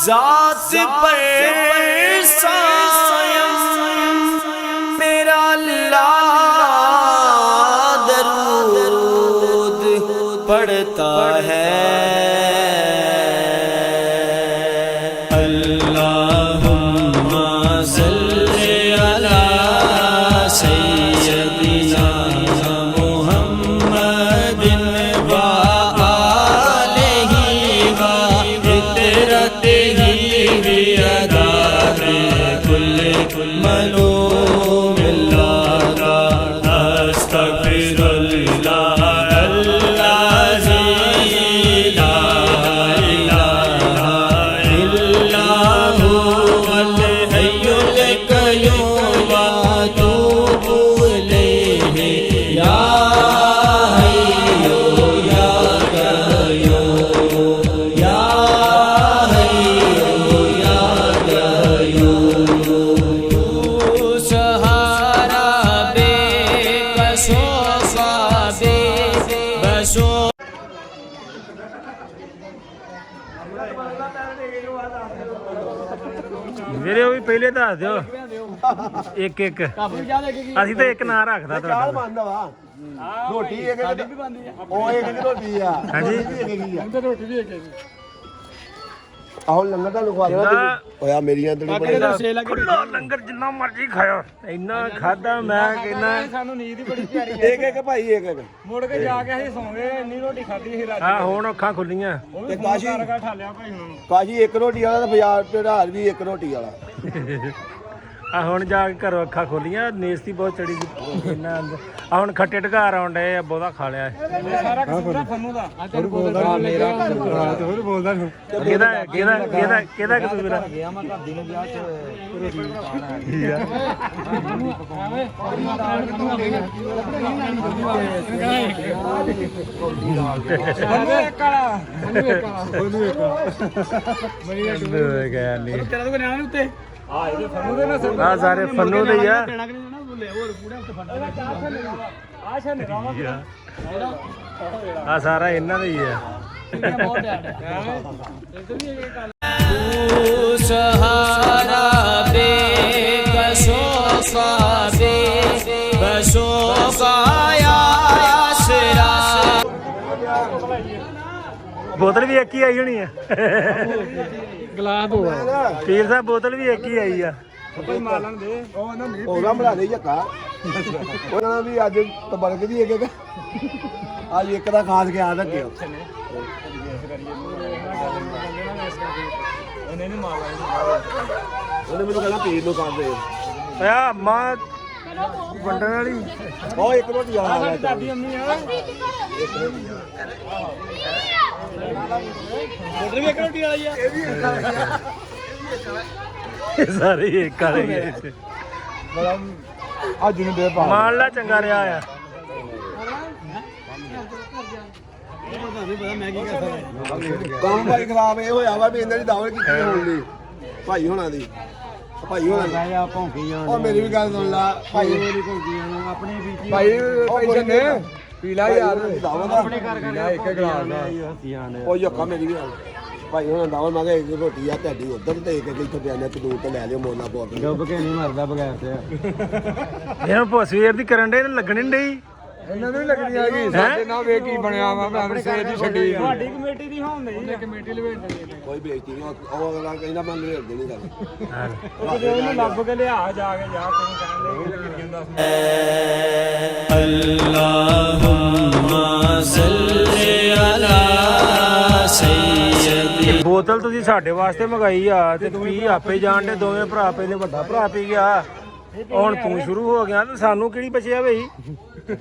Speaker 5: ज़ात पर सायम मेरा अल्लाह दरूद पढ़ता है। अल्लाहुम्मा सल्ली अला सय्यदिना मुहम्मदिन व आलिहि व इतरतिहि मलूम अस्तगफिरुल्लाह अल्लाज़ी ला इलाहा इल्लहु अल हय्युल क़य्यूम व अतूबु इलैहि या हय्यु या क़य्यूम या हय्यु या क़य्यूम सहारा बेकसो साबे बसो।
Speaker 1: ਵੀਰੇ ਉਹ ਵੀ ਪਹਿਲੇ ਦੱਸ ਦਿਓ ਇੱਕ ਅਸੀਂ ਤਾਂ ਇੱਕ ਨਾਂ ਰੱਖਦਾ ਤੁਹਾਡਾ।
Speaker 2: ਬੰਦਾ ਵਾ ਰੋਟੀ ਇੱਕ ਸਾਡੀ ਵੀ ਬੰਦੀ ਆ। ਉਹ ਇੱਕ ਦੀ ਰੋਟੀ ਆ।
Speaker 1: ਹਾਂਜੀ
Speaker 4: ਰੋਟੀ ਵੀ ਇੱਕ
Speaker 2: ਆਹੋ ਲੰਗਰ ਦਾ ਲੁਕਵਾ ਦੇਣਾ ਹੋਇਆ ਮੇਰੀਆਂ ਤੇਰੀ ਬੜੇ
Speaker 1: ਲੰਗਰ ਜਿੰਨਾ ਮਰਜ਼ੀ ਖਾਓ ਇੰਨਾ ਖਾਦਾ ਮੈਂ ਕਹਿੰਦਾ।
Speaker 4: ਸਾਨੂੰ ਨੀਂਦ ਹੀ ਬੜੀ ਪਿਆਰੀ
Speaker 2: ਇੱਕ ਇੱਕ ਭਾਈ ਇੱਕ ਇੱਕ
Speaker 4: ਮੁੜ ਕੇ ਜਾ ਕੇ ਅਸੀਂ ਸੌਂ ਗਏ। ਇੰਨੀ ਰੋਟੀ ਖਾਧੀ ਸੀ ਰਾਤ
Speaker 1: ਹਾਂ ਹੁਣ ਅੱਖਾਂ ਖੁੱਲੀਆਂ।
Speaker 2: ਤੇ ਕਾਸ਼ੀ
Speaker 4: ਠਾਲਿਆ ਭਾਈ ਉਹਨਾਂ ਨੂੰ।
Speaker 2: ਕਾਸ਼ੀ ਇੱਕ ਰੋਟੀ ਵਾਲਾ ਤੇ ਬਾਜ਼ਾਰ ਤੇ ਹਾਲ ਵੀ ਇੱਕ ਰੋਟੀ ਵਾਲਾ।
Speaker 1: ਆ ਹੁਣ ਜਾ ਕੇ ਘਰੋਂ ਅੱਖਾਂ ਖੋਲੀਆਂ, ਨੇਸਤੀ ਬਹੁਤ ਚੜੀ ਸੀ ਇਹਨਾਂ ਅੰਦਰ। ਆ ਹੁਣ ਖੱਟੇ ਢਕਾਰ ਆਉਣ ਡਏ ਆ, ਬਹੁਤਾ ਖਾ ਲਿਆ
Speaker 4: ਸਾਰਾ ਕਸੂਰ ਫੰਨੂ ਦਾ
Speaker 2: ਮੇਰਾ ਹੋਰ ਬੋਲਦਾ ਨੂੰ
Speaker 1: ਕਿਹਦਾ ਕਸੂਰ ਆ?
Speaker 2: ਗਿਆ ਮੈਂ ਘਰ ਦੀ ਨੂੰ ਵਿਆਹ ਚ
Speaker 1: ਗਿਆ ਨਹੀਂ
Speaker 4: ਤੇਰਾ ਤਾਂ ਨਿਆਣੇ ਉੱਤੇ ਆ ਇਹਦੇ ਫੰਨੂ ਦੇ ਨਾ
Speaker 1: ਆ ਸਾਰੇ ਫੰਨੂ ਦੇ ਹੀ ਆ।
Speaker 4: ਦੇਣਾ ਕਿ ਨਹੀਂ ਦੇਣਾ ਬੋਲੇ ਹੋਰ ਪੂਰਾ ਉੱਤੇ ਫੰਡਾ ਆ ਛੇ ਨਿਗਾਵਾ
Speaker 1: ਆ ਸਾਰਾ ਇਹਨਾਂ ਦਾ ਹੀ ਆ।
Speaker 4: ਬਹੁਤ ਡਿਆ ਇੱਧਰ ਵੀ ਇਹ ਗੱਲ
Speaker 5: तू सहारा बेकसोफा बेकसोफा आसरा।
Speaker 1: ਬੋਤਲ ਵੀ ਇੱਕ ਹੀ ਆਈ ਹੋਣੀ ਆ।
Speaker 4: ਗਲਾਸ ਹੋ
Speaker 1: ਪੀਰ ਸਾਹਿਬ ਬੋਤਲ ਵੀ ਇੱਕ ਹੀ ਆਈ ਆ।
Speaker 4: ਕੋਈ ਮਾਲਣ ਦੇ
Speaker 2: ਉਹਨਾਂ ਬਣਾ ਦੇ ਝੱਕਾ ਉਹਨਾਂ ਵੀ ਅੱਜ ਤਬਰਕ ਦੀ ਇੱਕ ਅੱਜ ਇੱਕ ਦਾ ਖਾਸ ਗਿਆਨ ਰੱਖਿਓ।
Speaker 4: ਉਹਨੇ ਨਹੀਂ ਮਾਰਨਾ
Speaker 2: ਉਹਨੇ ਮੈਨੂੰ ਕਹਿੰਦਾ ਪੀਰ ਨੂੰ ਕਰਦੇ
Speaker 1: ਆ ਮਾਂ ਵੰਡਣ ਵਾਲੀ
Speaker 2: ਉਹ ਇੱਕ ਰੋਟੀ ਆ
Speaker 4: ਸਾਡੀ ਦਾਦੀ ਅੰਮੀ ਆ ਉਧਰ ਵੀ ਇੱਕ ਰੋਟੀ ਵਾਲੀ ਆ
Speaker 1: ਇਹ ਸਾਰੇ ਹੀ ਇੱਕ ਵਾਲੇ ਹੀ ਆ ਇੱਥੇ।
Speaker 2: ਅੱਜ ਨੂੰ ਦੇ ਪਾ
Speaker 1: ਮਾਲ ਲਾ ਚੰਗਾ ਰਿਹਾ ਆ।
Speaker 2: ਕੰਮ ਭਾਈ ਖਰਾਬ ਇਹ ਹੋਇਆ ਵਾ ਵੀ ਇਹਨਾਂ ਦੀ ਦਾਵਤ ਕੀਤੀ ਹੋਣ ਦੀ ਭਾਈ ਹੋਣਾ ਦੀ ਭਾਈ ਹੋਣਾ ਦੀ
Speaker 4: ਆ ਭੌਂਕੀ ਜਾਣ
Speaker 2: ਉਹ ਮੇਰੀ ਵੀ ਗੱਲ ਸੁਣ ਲਾ ਭਾਈ
Speaker 4: ਭੌਂਕੀ ਜਾਣ ਆਪਣੀ ਬੀਤੀ
Speaker 2: ਭਾਈ ਪੈਸੇ ਨੇ ਪੀਲਾ ਯਾਰ ਦਾਵਤ
Speaker 4: ਆਪਣੇ ਘਰ ਕਰ
Speaker 2: ਇੱਕ ਗਲਾਸ ਉਹ ਯੱਕਾ ਮੇਰੀ ਵੀ ਗੱਲ ਭਾਈ ਹੋਣਾ ਦਾਵਤ ਮੈਂ ਕਿਹਾ ਇੱਕ ਰੋਟੀ ਆ ਤੁਹਾਡੀ ਉਧਰ ਤੇ ਇੱਕ ਇੱਥੇ ਪਿਆਲੇ ਤਦੂਰ ਤੇ ਲੈ ਲਿਓ ਮੋਨਾ ਬੋਤਲ
Speaker 4: ਡੁੱਬ ਕੇ ਨਹੀਂ ਮਰਦਾ ਬਗੈਰ ਤੇ
Speaker 1: ਇਹਨਾਂ ਸਵੇਰ ਦੀ ਕਰਨ ਡੇ ਲੱਗਣੀ ਨਹੀਂ ਡਈ।
Speaker 2: ਇਹਨਾਂ ਨੂੰ ਵੀ ਲੱਗਣੀ ਆ ਗਈ ਸਾਡੇ ਨਾਲ ਵੇਖ ਕੀ ਬਣਿਆ ਵਾ ਮੈਂ ਸੇਜ ਦੀ ਛੱਡੀ
Speaker 4: ਤੁਹਾਡੀ ਕਮੇਟੀ ਦੀ ਹੋਣ ਨਹੀਂ ਕਮੇਟੀ ਲਵੇਟ ਦੇਣੀ
Speaker 2: ਕੋਈ ਬੇਇੱਜ਼ਤੀ ਨਹੀਂ ਉਹ ਅਗਲਾ ਕਹਿੰਦਾ ਮੈਂ ਲਵੇਟ ਦੇਣੀ ਗੱਲ
Speaker 4: ਉਹਦੇ ਉਹਨੂੰ ਲੱਭ ਕੇ ਲਿਆ ਜਾ ਕੇ ਜਾ ਤੈਨੂੰ ਕਹਿੰਦੇ ਕਹਿੰਦਾ
Speaker 5: अल्लाहुम्मा सल्लि अला सय्यदी।
Speaker 1: ਇਹ ਬੋਤਲ ਤੁਸੀਂ ਸਾਡੇ ਵਾਸਤੇ ਮੰਗਾਈ ਆ ਤੇ ਪੀ ਆਪੇ ਜਾਣ ਦੇ ਦੋਵੇਂ ਭਰਾ, ਪਹਿਲੇ ਵੱਡਾ ਭਰਾ ਪੀ ਗਿਆ, ਹੁਣ ਤੂੰ ਸ਼ੁਰੂ ਹੋ ਗਿਆ ਤੇ ਸਾਨੂੰ ਕਿਹੜੀ ਬਚਿਆ ਬਈ?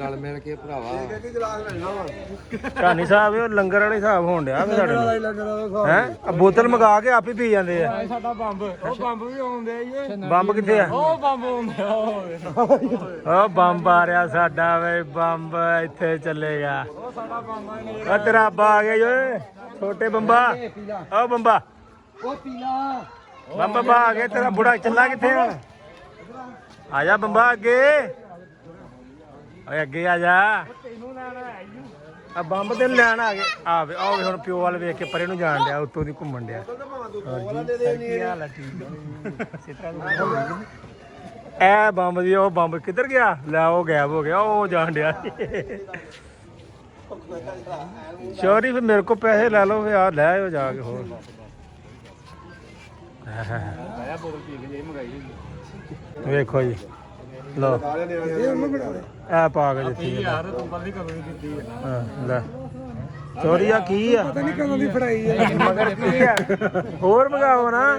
Speaker 2: ਗੱਲ ਮਿਲ ਕੇ ਭਰਾਵਾ ਇੱਕ ਗਲਾਸ ਲੈਣਾ ਵਾ
Speaker 1: ਕਹਾਣੀ ਸਾਹਿਬ ਇਹ ਲੰਗਰ ਵਾਲੇ ਹਿਸਾਬ ਹੋਣ ਡਿਆ ਵੇ ਸਾਡੇ ਨਾਲ ਹੈ। ਬੋਤਲ ਮੰਗਾ ਕੇ ਆਪੇ ਪੀ ਜਾਂਦੇ ਆ।
Speaker 4: ਸਾਡਾ ਬੰਬ ਉਹ ਬੰਬ ਵੀ ਆਉਂਦੇ ਏ
Speaker 1: ਬੰਬ ਕਿੱਥੇ ਆ?
Speaker 4: ਉਹ ਬੰਬ ਆਉਂਦੇ
Speaker 1: ਉਹ ਬੰਬ ਆ ਰਿਹਾ ਸਾਡਾ ਵੇ, ਬੰਬ ਇੱਥੇ ਚੱਲੇਗਾ।
Speaker 4: ਉਹ ਸਾਡਾ ਬੰਬ ਨੇ
Speaker 1: ਆ ਤੇਰਾ ਅੱਬਾ ਆ ਗਿਆ ਓਏ, ਛੋਟੇ ਬੰਬਾ। ਓ ਬੰਬਾ,
Speaker 2: ਉਹ ਪੀਲਾ
Speaker 1: ਬੰਬਾ ਆ ਗਿਆ ਤੇਰਾ ਬੁੜਾ। ਚੱਲਾ ਕਿੱਥੇ ਹੁਣ? ਆ ਜਾ ਬੰਬਾ ਅੱਗੇ, ਓਏ ਅੱਗੇ ਆ ਜਾ।
Speaker 4: ਤੈਨੂੰ ਲੈਣਾ ਹੈ
Speaker 1: ਆ ਬੰਬ ਤੇ ਲੈਣ ਆ ਗਏ। ਆ ਵੇ ਹੁਣ ਪਿਓ ਵਾਲ ਵੇਖ ਕੇ ਪਰੇ ਨੂੰ ਜਾਣ ਡਿਆ, ਉੱਤੋਂ ਦੀ ਘੁੰਮਣ ਡਿਆ। ਕੀ ਹਾਲ ਆ? ਠੀਕ ਐ ਬੰਬ ਦੀ ਉਹ ਬੰਬ ਕਿੱਧਰ ਗਿਆ? ਲੈ ਉਹ ਗਾਇਬ ਹੋ ਗਿਆ, ਉਹ ਜਾਣ ਡਿਆ। ਸ਼ੌਰੀ ਫਿਰ ਮੇਰੇ ਕੋ ਪੈਸੇ ਲੈ ਲਓ, ਫਿਰ ਆ ਲੈ ਆਇਓ ਜਾ ਕੇ। ਹੋਰ ਵੇਖੋ ਜੀ, ਲਓ ਐ ਪਾ ਕੇ ਦਿੱਤੀ
Speaker 4: ਯਾਰ ਤੂੰ ਪਤਾ ਨਹੀਂ ਕਦੋਂ ਦਿੱਤੀ ਹੈ
Speaker 1: ਹਾਂ ਲੈ। ਚੋਰੀ ਆ ਕੀ ਆ?
Speaker 4: ਪਤਾ ਨਹੀਂ ਕਦੋਂ ਦੀ ਫੜਾਈ ਹੈ
Speaker 1: ਮਗਰ ਕੀ ਆ? ਹੋਰ ਮੰਗਾਓ ਨਾ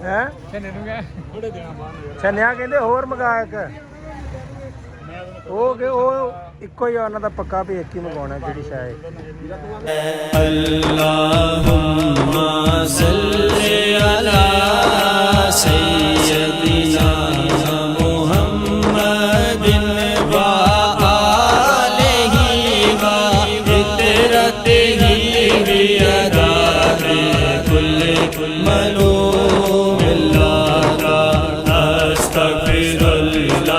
Speaker 1: ਹੈ।
Speaker 4: ਛੰਨੇ ਨੂੰ ਕਹਿ ਥੋੜੇ ਦਿਨਾਂ ਬਾਅਦ
Speaker 1: ਛੰਨਿਆ ਕਹਿੰਦੇ ਹੋਰ ਮੰਗਾ ਇੱਕ। ਉਹ ਇੱਕੋ ਹੀ ਆ ਉਹਨਾਂ ਦਾ ਪੱਕਾ ਵੀ ਇੱਕ ਹੀ ਮੰਗਾਉਣਾ ਜਿਹੜੀ ਸ਼ਾਇਦ।
Speaker 5: अल्लाहुम्मा सल्लि अला सय्यदिना मुहम्मदिन व आलिहि व इतरतिहि व अदाबि कुल मलूम अस्तगफिरुल्लाह